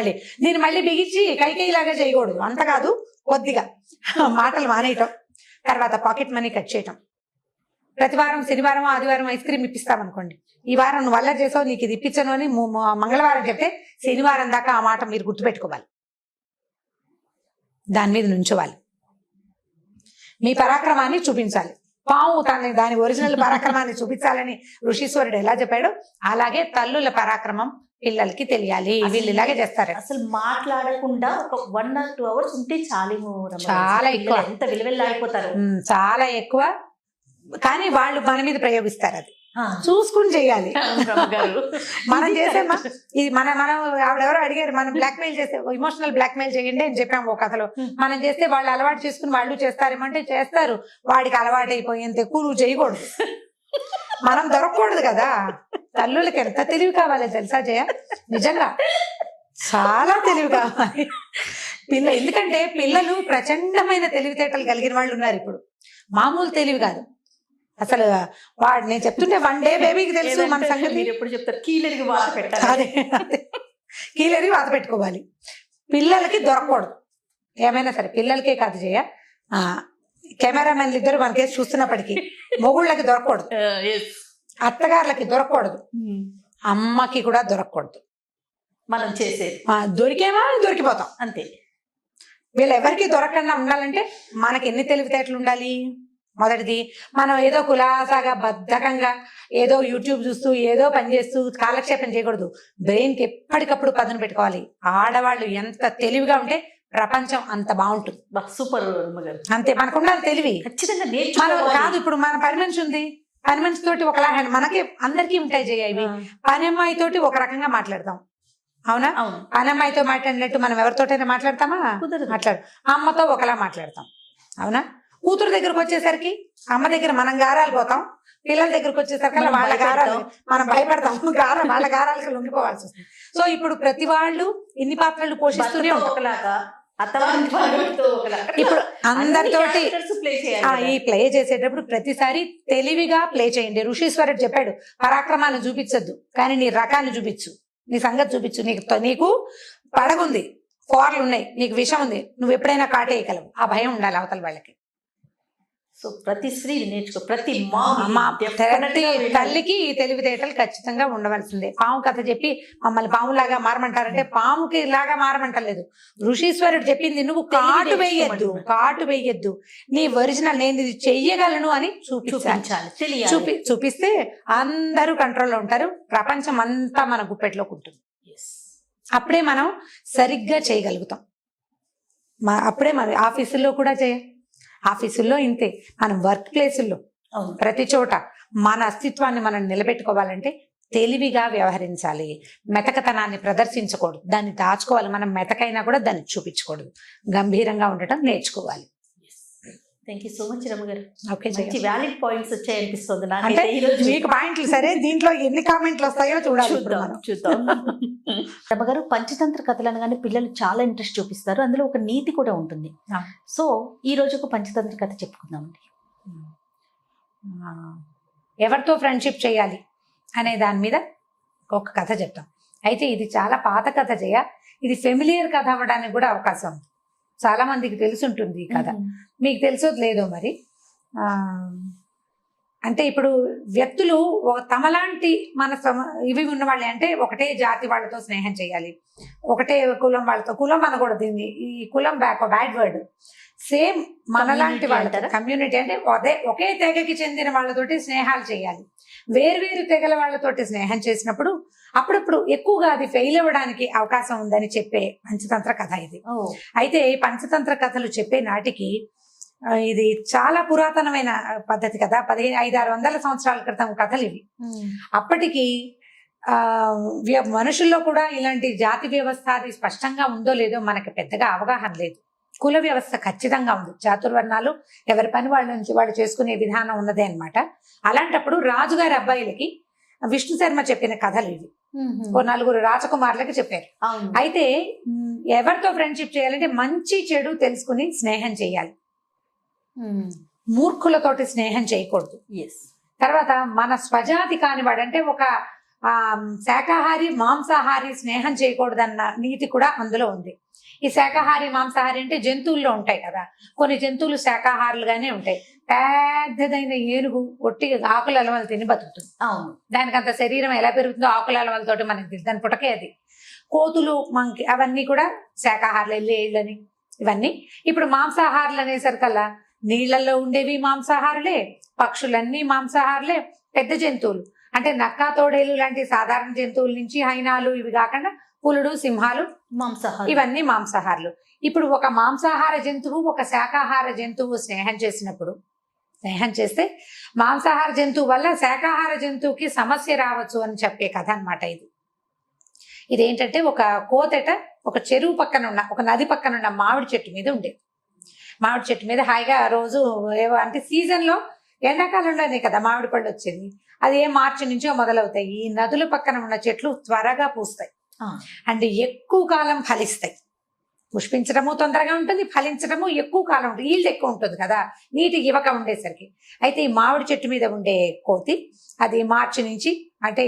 దీన్ని మళ్ళీ బిగించి కైలాగా చేయకూడదు, అంత కాదు, కొద్దిగా మాటలు మానేయటం. తర్వాత పాకెట్ మనీ కట్ చేయటం. ప్రతి వారం శనివారం ఆదివారం ఐస్ క్రీమ్ ఇప్పిస్తామనుకోండి, ఈ వారం నువ్వు వల్ల చేసావు, నీకు ఇది ఇప్పించను అని మంగళవారం చెప్తే శనివారం దాకా ఆ మాట మీరు గుర్తుపెట్టుకోవాలి, దాని మీద నుంచోవాలి, మీ పరాక్రమాన్ని చూపించాలి. పాము దాని ఒరిజినల్ పరాక్రమాన్ని చూపించాలని ఋషీశ్వరుడు ఎలా చెప్పాడో అలాగే తల్లుల పరాక్రమం పిల్లలకి తెలియాలి. వీళ్ళు ఇలాగే చేస్తారు. అసలు మాట్లాడకుండా ఒక 1 or 2 hours ఉంటే చాలేమో, చాలా ఎక్కువ, ఎంత విలువెళ్ళాయిపోతారు, చాలా ఎక్కువ. కానీ వాళ్ళు మన మీద ప్రయోగిస్తారు, అది చూసుకుని చెయ్యాలి. మనం చేసేమా ఇది మనం ఆవిడెవరో అడిగారు, మనం బ్లాక్మెయిల్ చేస్తే, ఇమోషనల్ బ్లాక్మెయిల్ చేయండి అని చెప్పాము ఒక కథలో. మనం చేస్తే వాళ్ళు అలవాటు చేసుకుని వాళ్ళు చేస్తారేమంటే చేస్తారు. వాడికి అలవాటు అయిపోయేంత ఎక్కువ నువ్వు చేయకూడదు, మనం దొరకకూడదు కదా. తల్లులకి ఎంత తెలివి కావాలి తెలుసా జయ, నిజంగా చాలా తెలివి కావాలి ఎందుకంటే పిల్లలు ప్రచండమైన తెలివితేటలు కలిగిన వాళ్ళు ఉన్నారు ఇప్పుడు, మామూలు తెలివి కాదు అసలు. వాడు నేను చెప్తుంటే 1 day బేబీకి తెలుసు మన సంగతి. మీరు ఎప్పుడు చెప్తారు, కీలరికి వాత పెట్టాలి, అదే కీలరికి వాత పెట్టుకోవాలి. పిల్లలకి దొరకకూడదు, ఏమైనా సరే. పిల్లలకే కాదు చేయ, కెమెరామెన్లు ఇద్దరు మనకేసి చూస్తున్నప్పటికీ మొగుళ్ళకి దొరకకూడదు, అత్తగారులకి దొరకకూడదు, అమ్మకి కూడా దొరకకూడదు. మనం చేసేది దొరికేమా దొరికిపోతాం అంతే. వీళ్ళు ఎవరికి దొరకకుండా ఉండాలంటే మనకి ఎన్ని తెలివితేటలు ఉండాలి. మొదటిది, మనం ఏదో కులాసాగా బద్ధకంగా ఏదో యూట్యూబ్ చూస్తూ ఏదో పని చేస్తూ కాలక్షేపం చేయకూడదు. బ్రెయిన్కి ఎప్పటికప్పుడు పదును పెట్టుకోవాలి. ఆడవాళ్ళు ఎంత తెలివిగా ఉంటే ప్రపంచం అంత బాగుంటుంది. సూపర్ అంతే, మనకు ఉండాలి తెలివి ఖచ్చితంగా. మనం కాదు, ఇప్పుడు మన పని మనిషి ఉంది, పని మనిషి తోటి ఒకలా, మనకి అందరికీ ఉంటాయి జయ ఇవి. పని అమ్మాయి తోటి ఒక రకంగా మాట్లాడతాం, అవునా? పని అమ్మాయితో మాట్లాడినట్టు మనం ఎవరితోటైనా మాట్లాడతామా? మాట్లాడు. అమ్మతో ఒకలా మాట్లాడతాం, అవునా? కూతురు దగ్గరకు వచ్చేసరికి అమ్మ దగ్గర మనం గారాలు పోతాం, పిల్లల దగ్గరకు వచ్చేసరికి వాళ్ళ గారాలు మనం భయపడతాం, వాళ్ళ గారాలకు లొంగిపోవాల్సి వస్తుంది. సో ఇప్పుడు ప్రతి వాళ్ళు ఇన్ని పాత్రలు పోషిస్తూనే ఉంటారు. ఇప్పుడు అందరితోటి ఈ ప్లే చేసేటప్పుడు ప్రతిసారి తెలివిగా ప్లే చేయండి. ఋషీశ్వరుడు చెప్పాడు, పరాక్రమాన్ని చూపించద్దు కానీ నీ రకాన్ని చూపించు, నీ సంగతి చూపించు. నీకు పడగుంది, ఫోర్లు ఉన్నాయి, నీకు విషం ఉంది, నువ్వు ఎప్పుడైనా కాటేయగలవు. ఆ భయం ఉండాలి అవతల వాళ్ళకి. సో ప్రతి స్త్రీ నేర్చుకో, ప్రతి తల్లికి ఈ తెలివితేటలు ఖచ్చితంగా ఉండవలసిందే. పాము కథ చెప్పి మమ్మల్ని పాములాగా మారమంటారంటే పాముకి లాగా మారమంటలేదు. ఋషీశ్వరుడు చెప్పింది నువ్వు కాటు వెయ్యొద్దు, నీ ఒరిజినల్ నేను ఇది చెయ్యగలను అని చూపించాలి. చూపిస్తే అందరూ కంట్రోల్లో ఉంటారు, ప్రపంచం అంతా మన గుప్పెట్లోకి ఉంటుంది. అప్పుడే మనం సరిగ్గా చేయగలుగుతాం. అప్పుడే మన ఆఫీసుల్లో కూడా ఆఫీసుల్లో ఇంతే, మనం వర్క్ ప్లేసుల్లో ప్రతి చోట మన అస్తిత్వాన్ని మనం నిలబెట్టుకోవాలంటే తెలివిగా వ్యవహరించాలి. మెతకతనాన్ని ప్రదర్శించకూడదు, దాన్ని దాచుకోవాలి. మనం మెతకైనా కూడా దాన్ని చూపించకూడదు, గంభీరంగా ఉండటం నేర్చుకోవాలి. థ్యాంక్ యూ సో మచ్ రమ్మగారు. ఓకే, మంచి వ్యాలిడ్ పాయింట్స్ వచ్చాయి అనిపిస్తుంది అంటే మీకు పాయింట్లు. సరే, దీంట్లో ఎన్ని కామెంట్లు వస్తాయో చూడాలి, చూద్దాం. రమ్మగారు, పంచతంత్ర కథలు అనగానే పిల్లలు చాలా ఇంట్రెస్ట్ చూపిస్తారు, అందులో ఒక నీతి కూడా ఉంటుంది. సో ఈ రోజు ఒక పంచతంత్ర కథ చెప్పుకుందామండి. ఎవరితో ఫ్రెండ్షిప్ చేయాలి అనే దాని మీద ఒక కథ చెప్తాం. అయితే ఇది చాలా పాత కథ ఇది ఫెమిలియర్ కథ అవ్వడానికి కూడా అవకాశం ఉంది. చాలా మందికి తెలుసుంటుంది ఈ కథ. మీకు తెలుసో లేదో మరి. అంటే ఇప్పుడు వ్యక్తులు తమలాంటి ఇవి ఉన్న వాళ్ళే, అంటే ఒకటే జాతి వాళ్ళతో స్నేహం చేయాలి, ఒకటే కులం వాళ్ళతో, కులం అనకూడదు దీన్ని, ఈ కులం బ్యాడ్ వర్డ్, సేమ్ మనలాంటి వాళ్ళతో, కమ్యూనిటీ అంటే ఒకే తెగకి చెందిన వాళ్ళతోటి స్నేహాలు చేయాలి. వేర్వేరు తెగల వాళ్ళతోటి స్నేహం చేసినప్పుడు అప్పుడప్పుడు ఎక్కువగా అది ఫెయిల్ అవ్వడానికి అవకాశం ఉందని చెప్పే పంచతంత్ర కథ ఇది. అయితే ఈ పంచతంత్ర కథలు చెప్పే నాటికి ఇది చాలా పురాతనమైన పద్ధతి కదా, 500-600 సంవత్సరాల క్రితం కథలు ఇవి. అప్పటికి మనుషుల్లో కూడా ఇలాంటి జాతి వ్యవస్థ అది స్పష్టంగా ఉందో లేదో మనకి పెద్దగా అవగాహన లేదు. కుల వ్యవస్థ ఖచ్చితంగా ఉంది, చాతుర్వర్ణాలు ఎవరి పని వాళ్ళ నుంచి వాళ్ళు చేసుకునే విధానం ఉన్నదే అన్నమాట. అలాంటప్పుడు రాజుగారి అబ్బాయిలకి విష్ణు శర్మ చెప్పిన కథలు ఇవి. 4 రాజకుమారులకి చెప్పారు. అయితే ఎవరితో ఫ్రెండ్షిప్ చేయాలంటే మంచి చెడు తెలుసుకుని స్నేహం చేయాలి, మూర్ఖులతోటి స్నేహం చేయకూడదు. తర్వాత మన స్వజాతి కానివాడు, అంటే ఒక శాకాహారి మాంసాహారి స్నేహం చేయకూడదన్న నీతి కూడా అందులో ఉంది. ఈ శాకాహారి మాంసాహారి అంటే జంతువుల్లో ఉంటాయి కదా, కొన్ని జంతువులు శాకాహారులుగానే ఉంటాయి. పెద్దదైన ఏనుగు ఒట్టి ఆకుల అలవలు తిని బతుకుతుంది. దానికి అంత శరీరం ఎలా పెరుగుతుందో ఆకుల అలవలతోటి మనకి తెలుసు, దాని పుటకే అది. కోతులు మంకి అవన్నీ కూడా శాకాహారులు, లేళ్ళని ఇవన్నీ. ఇప్పుడు మాంసాహారులు అనేసరికల్లా నీళ్లలో ఉండేవి మాంసాహారులే, పక్షులన్నీ మాంసాహారులే, పెద్ద జంతువులు అంటే నక్క తోడేలు లాంటి సాధారణ జంతువుల నుంచి హైనాలు ఇవి కాకుండా పులుడు సింహాలు మాంసాహారు, ఇవన్నీ మాంసాహారులు. ఇప్పుడు ఒక మాంసాహార జంతువు ఒక శాకాహార జంతువు స్నేహం చేస్తే మాంసాహార జంతువు వల్ల శాకాహార జంతువుకి సమస్య రావచ్చు అని చెప్పే కథ అన్నమాట ఇది. ఇదేంటంటే ఒక కోతట ఒక చెరువు పక్కన ఉన్న, ఒక నది పక్కన ఉన్న మామిడి చెట్టు మీద ఉండేది. మామిడి చెట్టు మీద హాయిగా రోజు ఏవో, అంటే సీజన్లో ఎండాకాలంలోనే కదా మామిడి పళ్ళు వచ్చేది, అది మార్చి నుంచో మొదలవుతాయి. ఈ నదుల పక్కన ఉన్న చెట్లు త్వరగా పూస్తాయి, అంటే ఎక్కువ కాలం ఫలిస్తాయి. పుష్పించడము తొందరగా ఉంటుంది, ఫలించడము ఎక్కువ కాలం ఉంటుంది, ఈల్డ్ ఎక్కువ ఉంటుంది కదా నీటి ఇవక ఉండేసరికి. అయితే ఈ మామిడి చెట్టు మీద ఉండే కోతి అది మార్చి నుంచి, అంటే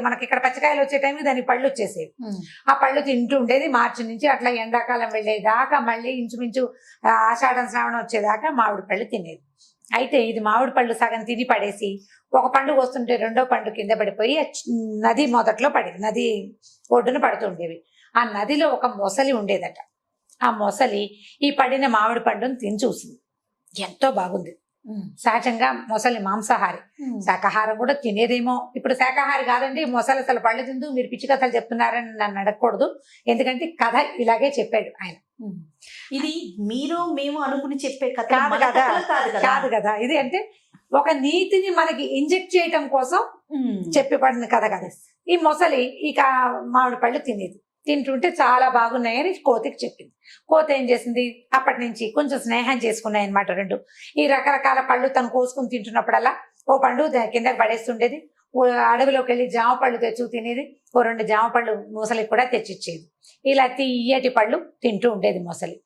మనకి ఇక్కడ పచ్చకాయలు వచ్చే టైంకి దానికి పళ్ళు వచ్చేసేవి. ఆ పళ్ళు తింటూ ఉండేది మార్చి నుంచి, అట్లా ఎండాకాలం వెళ్ళేదాకా, మళ్ళీ ఇంచుమించు ఆషాఢం శ్రావణం వచ్చేదాకా మామిడి పళ్ళు తినేది. అయితే ఇది మామిడి పళ్ళు సగం తిని పడేసి ఒక పండు వస్తుంటే రెండో పండు కింద పడిపోయి నది మొదట్లో నది ఒడ్డున పడుతుండేవి. ఆ నదిలో ఒక మొసలి ఉండేదట. ఆ మొసలి ఈ పడిన మామిడి పండును తిని చూసింది, ఎంతో బాగుంది. సహజంగా మొసలి మాంసాహారి, శాకాహారం కూడా తినేదేమో. ఇప్పుడు శాకాహారి కాదండి మొసలి, అసలు పళ్ళు తిందు, మీరు పిచ్చి కథలు చెప్తున్నారని నన్ను అడగకూడదు, ఎందుకంటే కథ ఇలాగే చెప్పాడు ఆయన. ఇది మేము అనుకుని చెప్పే కథ కాదు కదా ఇది. అంటే ఒక నీతిని మనకి ఇంజెక్ట్ చేయటం కోసం చెప్పబడిన కథ కదా. ఈ మొసలి ఇక మామిడి పళ్ళు తింటుంటే చాలా బాగున్నాయని కోతికి చెప్పింది. కోతి ఏం చేసింది, అప్పటి నుంచి కొంచెం స్నేహం చేసుకున్నాయి అనమాట రెండు. ఈ రకరకాల పళ్ళు తను కోసుకుని తింటున్నప్పుడల్లా ఓ పండు కిందకి పడేస్తుండేది, అడవిలోకి వెళ్ళి జామ పళ్ళు తెచ్చు తినేది, ఓ 2 జామ పళ్ళు మొసలికి కూడా తెచ్చిచ్చేది. ఇలా తీయటి పళ్ళు తింటూ ఉండేది మొసలి.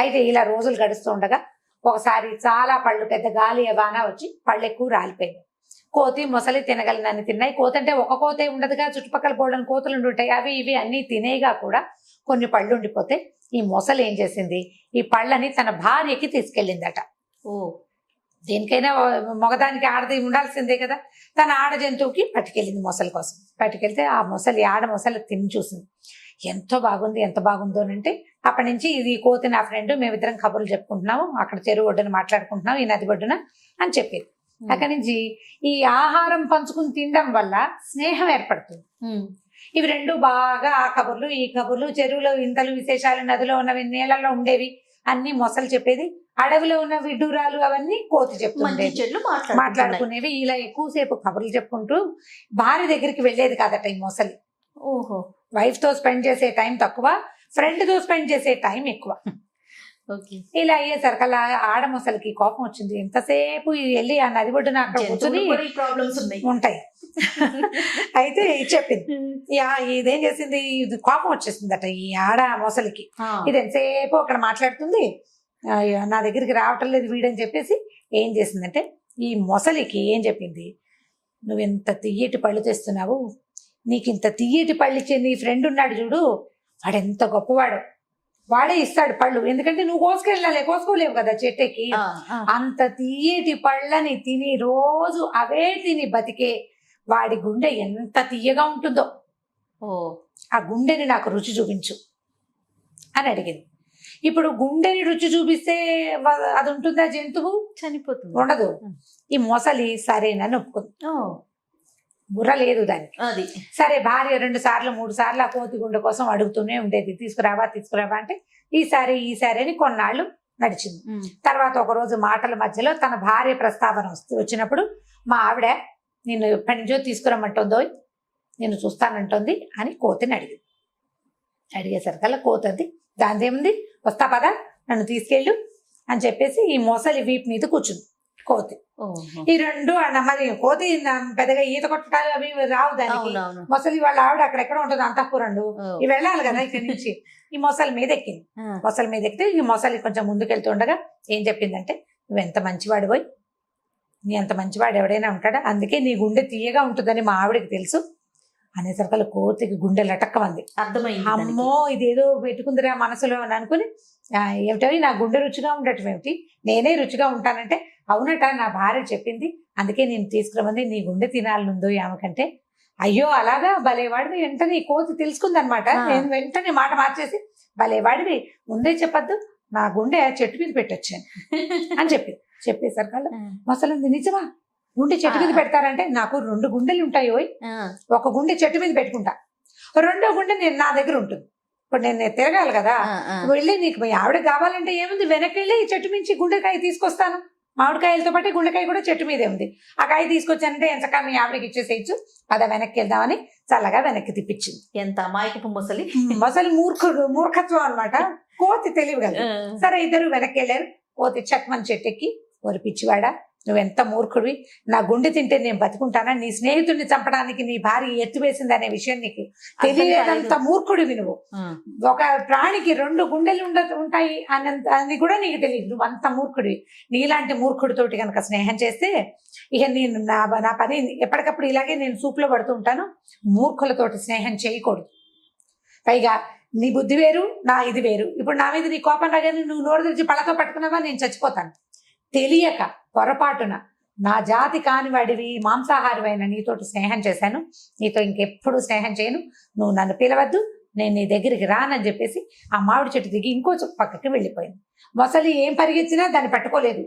అయితే ఇలా రోజులు గడుస్తూ ఉండగా ఒకసారి చాలా పళ్ళు, పెద్ద గాలి బాగా వచ్చి పళ్ళు ఎక్కువ రాలిపోయింది. కోతి మొసలి తినగలనని తిన్నాయి. కోతి అంటే ఒక కోతే ఉండదుగా, చుట్టుపక్కల బోళ్ళని కోతులు ఉంటాయి, అవి ఇవి అన్ని తినేగా కూడా కొన్ని పళ్ళు ఉండిపోతే ఈ మొసలి ఏం చేసింది, ఈ పళ్ళని తన భార్యకి తీసుకెళ్ళిందట. దేనికైనా మగదానికి ఆడది ఉండాల్సిందే కదా, తన ఆడ జంతువుకి పట్టుకెళ్ళింది మొసలి కోసం. పట్టుకెళ్తే ఆ మొసలి ఆడ మొసలి తిని చూసింది, ఎంతో బాగుంది, ఎంత బాగుందోనంటే అప్పటి నుంచి ఇది కోతి నా ఫ్రెండ్, మేమిద్దరం కబుర్లు చెప్పుకుంటున్నాము, అక్కడ చెరువు ఒడ్డున మాట్లాడుకుంటున్నాం, ఈ నది ఒడ్డున అని చెప్పేది. అక్కడి నుంచి ఈ ఆహారం పంచుకుని తినడం వల్ల స్నేహం ఏర్పడుతుంది. ఇవి రెండు బాగా ఆ కబుర్లు ఈ కబుర్లు, చెరువులో ఇంతలు విశేషాలు, నదిలో ఉన్నవి, నీళ్ళల్లో ఉండేవి అన్ని మొసలు చెప్పేది, అడవిలో ఉన్న విడ్డూరాలు అవన్నీ కోతి చెప్తుండేది, మాట్లాడుకునేవి. ఇలా ఎక్కువసేపు కబుర్లు చెప్పుకుంటూ భార్య దగ్గరికి వెళ్ళేది కాదట ఈ మొసలి. వైఫ్ తో స్పెండ్ చేసే టైం తక్కువ, ఫ్రెండ్ తో స్పెండ్ చేసే టైం ఎక్కువ. ఇలా అయ్యేసరికి అలా ఆడ మొసలికి కోపం వచ్చింది. ఎంతసేపు వెళ్ళి ఆ నది ఒడ్డున అక్కడ కూర్చొని ఉంటాయి. అయితే చెప్పింది, ఇదేం చేసింది, ఇది కోపం వచ్చేసిందట ఈ ఆడ మొసలికి. ఇది ఎంతసేపు అక్కడ మాట్లాడుతుంది, నా దగ్గరికి రావటం లేదు వీడని చెప్పేసి ఏం చేసిందంటే ఈ మొసలికి ఏం చెప్పింది, నువ్వు ఎంత తియ్యటి పళ్ళు తెస్తున్నావు, నీకు ఇంత తియ్యటి పళ్ళు ఇచ్చే నీ ఫ్రెండ్ ఉన్నాడు చూడు, వాడు ఎంత గొప్పవాడు, వాడే ఇస్తాడు పళ్ళు, ఎందుకంటే నువ్వు కోసుకోలేవు కదా చెట్టుకి. అంత తీయటి పళ్ళని తిని రోజు అవే తిని బతికే వాడి గుండె ఎంత తీయగా ఉంటుందో, ఆ గుండెని నాకు రుచి చూపించు అని అడిగింది. ఇప్పుడు గుండెని రుచి చూపిస్తే అది ఉంటుందా? జంతువు చనిపోతుంది, ఉండదు. ఈ మొసలి సరేనని ఒప్పుకుంది. బుర్ర లేదు దానికి. అది సరే, భార్య 2 సార్లు 3 సార్లు ఆ కోతి గుండె కోసం అడుగుతూనే ఉండేది, తీసుకురావా అంటే ఈసారి అని కొన్నాళ్ళు నడిచింది. తర్వాత ఒక రోజు మాటల మధ్యలో తన భార్య ప్రస్తావన వచ్చినప్పుడు మా ఆవిడ నేను ఎప్పటి నుంచో తీసుకురమ్మంటుందో నేను చూస్తానంటుంది అని కోతిని అడిగేసరికల్లా కోతి దానిదేముంది, వస్తా పదా నన్ను తీసుకెళ్ళు అని చెప్పేసి ఈ మొసలి వీపు మీద కూర్చుంది కోతి. ఈ 2 మరి కోతి పెద్దగా ఈత కొట్టడాలు అవి రావు దానికి. మొసలి వాళ్ళ ఆవిడ అక్కడెక్కడ ఉంటుంది అంతఃపురంలో, ఇవి వెళ్ళాలి కదా ఇక్కడి నుంచి. ఈ మొసలి మీద ఎక్కింది. మొసలి మీద ఎక్కితే ఈ మొసలి కొంచెం ముందుకెళ్తుండగా ఏం చెప్పిందంటే, నువ్వు ఎంత మంచివాడు పోయి, నీ అంత మంచివాడు ఎవడైనా ఉంటాడా, అందుకే నీ గుండె తీయగా ఉంటుందని మా ఆవిడకి తెలుసు అనేసరికల్లా కోతికి గుండె లటక్కమంది. అర్థమైంది, అమ్మో ఇదేదో పెట్టుకుందిరా మనసులో అని అనుకుని, ఏమిటో నా గుండె రుచిగా ఉండటం ఏమిటి, నేనే రుచిగా ఉంటానంటే, అవునట నా భార్య చెప్పింది అందుకే నేను తీసుకురమంది, నీ గుండె తినాలనుందో ఆమెకంటే. అయ్యో అలాగా, భలేవాడివి. వెంటనే కోతి తెలుసుకుందనమాట. నేను వెంటనే మాట మార్చేసి, భలేవాడివి, ముందే చెప్పద్దు, నా గుండె చెట్టు మీద పెట్టొచ్చాను అని చెప్పేసరికల్లా మొసలుంది, నిజమా గుండె చెట్టు మీద పెడతారంటే, నాకు 2 గుండెలు ఉంటాయి, ఒక గుండె చెట్టు మీద పెట్టుకుంటా, 2వ గుండె నేను నా దగ్గర ఉంటుంది. ఇప్పుడు నేను తిరగాలి కదా, వెళ్ళి నీకు మీ ఆవిడ కావాలంటే ఏముంది, వెనక్కి వెళ్ళి చెట్టు మించి గుండెకాయ తీసుకొస్తాను, మామిడికాయలతో పాటు గుండెకాయ కూడా చెట్టు మీదే ఉంది, ఆ కాయ తీసుకొచ్చానంటే ఎంతకా మీ ఆవిడకి ఇచ్చేసేయచ్చు, పద వెనక్కి వెళ్దామని చల్లగా వెనక్కి తిప్పించింది. ఎంత అమాయకపు మొసలి. మొసలి మూర్ఖత్వం అనమాట, కోతి తెలివి కదా. సరే, ఇద్దరు వెనక్కి వెళ్ళారు. కోతి చక్మన్ చెట్టెక్కి, ఓరి పిచ్చివాడా, నువ్వెంత మూర్ఖుడివి, నా గుండె తింటే నేను బతుకుంటానా, నీ స్నేహితుడిని చంపడానికి నీ భార్య ఎత్తువేసింది అనే విషయం నీకు తెలియలేదంత మూర్ఖుడివి నువ్వు. ఒక ప్రాణికి 2 గుండెలు ఉంటాయి అని కూడా నీకు తెలియదు, నువ్వు అంత మూర్ఖుడివి. నీలాంటి మూర్ఖుడితోటి కనుక స్నేహం చేస్తే ఇక నేను నా పని ఎప్పటికప్పుడు ఇలాగే నేను సూపులో పడుతూ ఉంటాను. మూర్ఖులతోటి స్నేహం చేయకూడదు. పైగా నీ బుద్ధి వేరు, నా ఇది వేరు. ఇప్పుడు నా మీద నీ కోపం రాగానే నువ్వు నోరు తెరిచి పళ్ళతో పట్టుకున్నావా, నేను చచ్చిపోతాను. తెలియక పొరపాటున నా జాతి కాని వాడివి, మాంసాహారివైన నీతోటి స్నేహం చేశాను, నీతో ఇంకెప్పుడు స్నేహం చేయను, నువ్వు నన్ను పిలవద్దు, నేను నీ దగ్గరికి రానని చెప్పేసి ఆ మామిడి చెట్టు దిగి ఇంకో పక్కకి వెళ్ళిపోయింది. మొసలి ఏం పరిగెత్తినా దాన్ని పట్టుకోలేదు.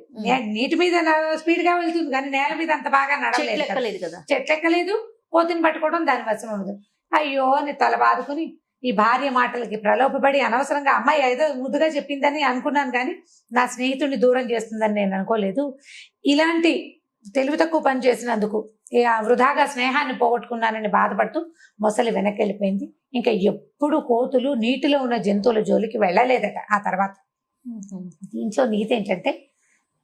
నీటి మీద స్పీడ్గా వెళ్తుంది కానీ నేల మీద అంత బాగా నడవలేదు కదా, చెట్లెక్కలేదు. కోతిని పట్టుకోవడం దాని వశం ఉండదు. అయ్యో అని తల బాదుకుని ఈ భార్య మాటలకి ప్రలోభపడి అనవసరంగా అమ్మాయి ఏదో ముద్దుగా చెప్పిందని అనుకున్నాను, కానీ నా స్నేహితుడిని దూరం చేస్తుందని నేను అనుకోలేదు. ఇలాంటి తెలివి తక్కువ పని చేసినందుకు వృధాగా స్నేహాన్ని పోగొట్టుకున్నానని బాధపడుతూ మొసలి వెనక్కి వెళ్ళిపోయింది. ఇంకా ఎప్పుడు కోతులు నీటిలో ఉన్న జంతువుల జోలికి వెళ్ళలేదట ఆ తర్వాత. దీంట్లో నీతి ఏంటంటే,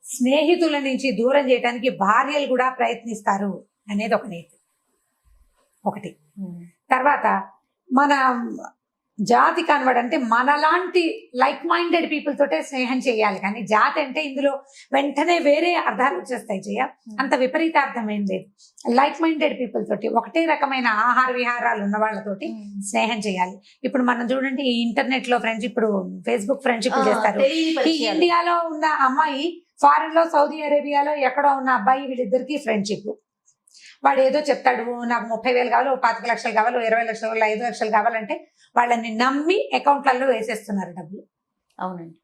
స్నేహితుల నుంచి దూరం చేయడానికి భార్యలు కూడా ప్రయత్నిస్తారు అనేది ఒక నీతి ఒకటి. తర్వాత మన జాతి కనబడంటే మనలాంటి లైక్ మైండెడ్ పీపుల్ తోటే స్నేహం చేయాలి, కానీ జాతి అంటే ఇందులో వెంటనే వేరే అర్థాలు వచ్చేస్తాయి. అంత విపరీత అర్థం ఏం లేదు. లైక్ మైండెడ్ పీపుల్ తోటి, ఒకటే రకమైన ఆహార విహారాలు ఉన్న వాళ్ళతోటి స్నేహం చేయాలి. ఇప్పుడు మనం చూడండి, ఈ ఇంటర్నెట్ లో ఫ్రెండ్షిప్, ఇప్పుడు ఫేస్బుక్ ఫ్రెండ్షిప్ చేస్తారు. ఈ ఇండియాలో ఉన్న అమ్మాయి ఫారెన్ లో, సౌదీ అరేబియాలో ఎక్కడో ఉన్న అబ్బాయి, వీళ్ళిద్దరికి ఫ్రెండ్షిప్. వాడు ఏదో చెప్తాడు, నాకు 30,000 కావాలి, 25 లక్షలు కావాలి, 20 లక్షలు, 5 లక్షలు కావాలంటే వాళ్ళని నమ్మి అకౌంట్లలో వేసేస్తున్నారు డబ్బులు. అవునండి.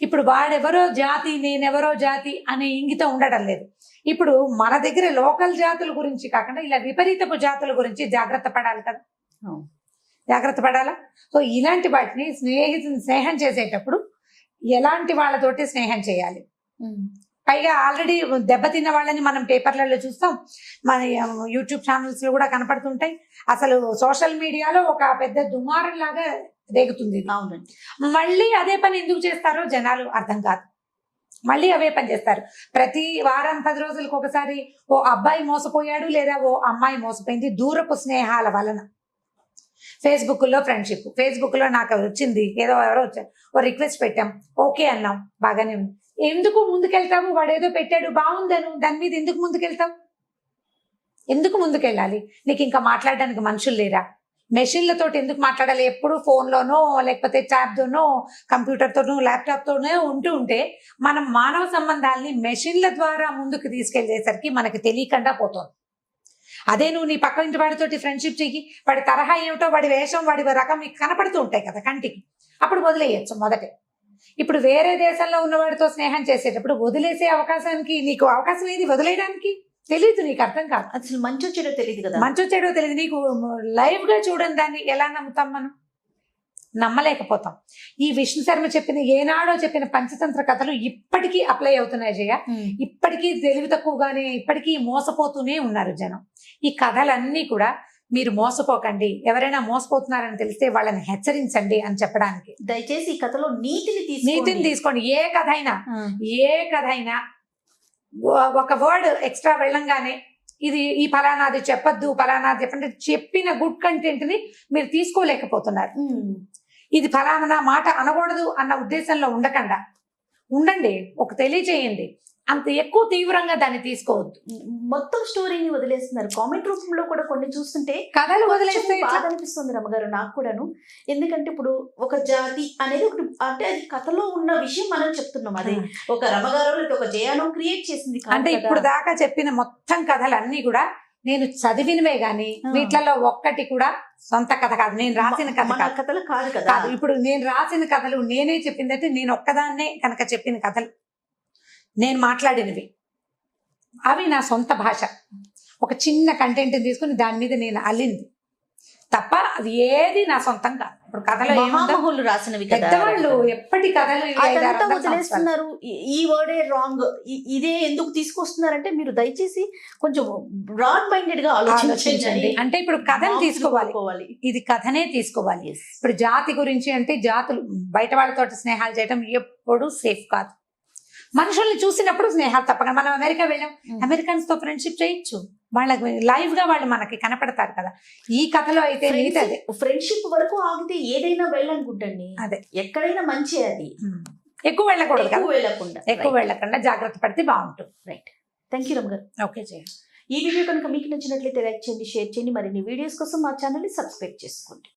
ఇప్పుడు వాడెవరో జాతి, నేనెవరో జాతి అనే ఇంగితం ఉండడం లేదు. ఇప్పుడు మన దగ్గర లోకల్ జాతుల గురించి కాకుండా ఇలా విపరీతపు జాతుల గురించి జాగ్రత్త పడాలి కదా, జాగ్రత్త పడాలా. సో ఇలాంటి వాటిని స్నేహం చేసేటప్పుడు ఎలాంటి వాళ్ళతోటి స్నేహం చేయాలి. పైగా ఆల్రెడీ దెబ్బతిన్న వాళ్ళని మనం పేపర్లలో చూస్తాం, మన యూట్యూబ్ ఛానల్స్ లో కూడా కనపడుతుంటాయి. అసలు సోషల్ మీడియాలో ఒక పెద్ద దుమారం లాగా రేగుతుంది. అవునండి. మళ్ళీ అదే పని ఎందుకు చేస్తారో జనాలు అర్థం కాదు. మళ్ళీ అవే పని చేస్తారు. ప్రతి వారం 10 రోజులకు ఒకసారి ఓ అబ్బాయి మోసపోయాడు లేదా ఓ అమ్మాయి మోసపోయింది దూరపు స్నేహాల వలన. ఫేస్బుక్ లో ఫ్రెండ్షిప్, ఫేస్బుక్ లో నాకు వచ్చింది, ఎవరో వచ్చారు, ఓ రిక్వెస్ట్ పెట్టాం, ఓకే అన్నాం, బాగానే ఉంది. ఎందుకు ముందుకెళ్తావు, వాడు ఏదో పెట్టాడు బాగుందను, దాని మీద ఎందుకు ముందుకెళ్తావు, ఎందుకు ముందుకెళ్ళాలి? నీకు ఇంకా మాట్లాడడానికి మనుషులు లేరా? మెషిన్లతోటి ఎందుకు మాట్లాడాలి? ఎప్పుడు ఫోన్లోనో లేకపోతే ట్యాబ్తోనో కంప్యూటర్తోనో ల్యాప్టాప్తోనో ఉంటే మనం మానవ సంబంధాలని మెషిన్ల ద్వారా ముందుకు తీసుకెళ్లేసరికి మనకి తెలియకుండా పోతుంది. అదే నువ్వు నీ పక్క ఇంటి వాడితోటి ఫ్రెండ్షిప్ చెయ్యి, వాడి తరహా ఏమిటో, వాడి వేషం, వాడి రకం మీకు కనపడుతూ ఉంటాయి కదా కంటికి, అప్పుడు వదిలేయచ్చు మొదటే. ఇప్పుడు వేరే దేశంలో ఉన్నవాడితో స్నేహం చేసేటప్పుడు వదిలేసే అవకాశానికి నీకు అవకాశం ఏది వదిలేయడానికి? తెలియదు, నీకు అర్థం కాదు. అసలు మంచో చెడో తెలియదు కదా. మంచో చెడో తెలియదు. నీకు లైవ్ గా చూడని దాన్ని ఎలా నమ్ముతాం? మనం నమ్మలేకపోతాం. ఈ విష్ణు శర్మ చెప్పిన ఏనాడో చెప్పిన పంచతంత్ర కథలు ఇప్పటికీ అప్లై అవుతున్నాయి జయ. ఇప్పటికీ తెలివి తక్కువగానే ఇప్పటికీ మోసపోతూనే ఉన్నారు జనం. ఈ కథలన్నీ కూడా మీరు మోసపోకండి, ఎవరైనా మోసపోతున్నారని తెలిస్తే వాళ్ళని హెచ్చరించండి అని చెప్పడానికి. దయచేసి ఈ కథలో నీతిని తీసుకోండి. ఏ కథ అయినా ఒక వర్డ్ ఎక్స్ట్రా వెళ్ళంగానే ఇది ఈ ఫలానాది చెప్పద్దు, ఫలానాది చెప్పండి, చెప్పిన గుడ్ కంటెంట్ ని మీరు తీసుకోలేకపోతున్నారు. ఇది ఫలానా మాట అనకూడదు అన్న ఉద్దేశంలో ఉండకుండా ఉండండి, ఒక తెలియచేయండి. అంత ఎక్కువ తీవ్రంగా దాన్ని తీసుకోవద్దు. మొత్తం స్టోరీని వదిలేస్తున్నారు. కామెంట్ రూపంలో కూడా కొన్ని చూస్తుంటే కథలు వదిలేస్తే బాధ అనిపిస్తుంది రమ్మగారు, నాకు కూడాను. ఎందుకంటే ఇప్పుడు ఒక జాతి అనేది ఒకటి, అంటే అది కథలో ఉన్న విషయం మనం చెప్తున్నాం. అదే ఒక రమ్మగారు లేదా ఒక జయాను క్రియేట్ చేసింది అంటే ఇప్పుడు దాకా చెప్పిన మొత్తం కథలన్నీ కూడా నేను చదివినవే గాని వీటిలలో ఒక్కటి కూడా సొంత కథ కాదు, నేను రాసిన కథలు కాదు కదా. ఇప్పుడు నేను రాసిన కథలు నేనే చెప్పిందంటే నేను ఒక్కదాన్నే కనుక చెప్పిన కథలు, నేను మాట్లాడినవి, అవి నా సొంత భాష. ఒక చిన్న కంటెంట్ తీసుకుని దాని మీద నేను అల్లింది తప్ప అది ఏది నా సొంతం కాదు. ఇప్పుడు కథలో మహామహులు రాసినవి, పెద్దవాళ్ళు ఎప్పటి కథలు వదిలేస్తున్నారు. ఈ వర్డే రాంగ్, ఇదే ఎందుకు తీసుకొస్తున్నారంటే మీరు దయచేసి కొంచెం బ్రాడ్ మైండెడ్ గా ఆలోచించండి. అంటే ఇప్పుడు కథను తీసుకోవాలి, ఇది కథనే తీసుకోవాలి. ఇప్పుడు జాతి గురించి అంటే జాతులు బయట వాళ్ళతో స్నేహాలు చేయడం ఎప్పుడు సేఫ్ కాదు. మనుషుల్ని చూసినప్పుడు స్నేహాలు తప్పకుండా. మనం అమెరికా వెళ్ళాం, అమెరికన్స్ తో ఫ్రెండ్షిప్ చేయొచ్చు, వాళ్ళకి లైవ్ గా వాళ్ళు మనకి కనపడతారు కదా. ఈ కథలో అయితే ఫ్రెండ్షిప్ వరకు ఆగితే ఏదైనా వెళ్ళనుకుంటండి, అదే ఎక్కడైనా మంచి, అది ఎక్కువ వెళ్ళకూడదు, ఎక్కువ వెళ్ళకుండా జాగ్రత్త పడితే బాగుంటుంది. రైట్, థ్యాంక్ యూ రమ్ గారు. ఓకే జయ. ఈ వీడియో కనుక మీకు నచ్చినట్లయితే లైక్ చేయండి, షేర్ చేయండి. మరిన్ని వీడియోస్ కోసం మా ఛానల్ ని సబ్స్క్రైబ్ చేసుకోండి.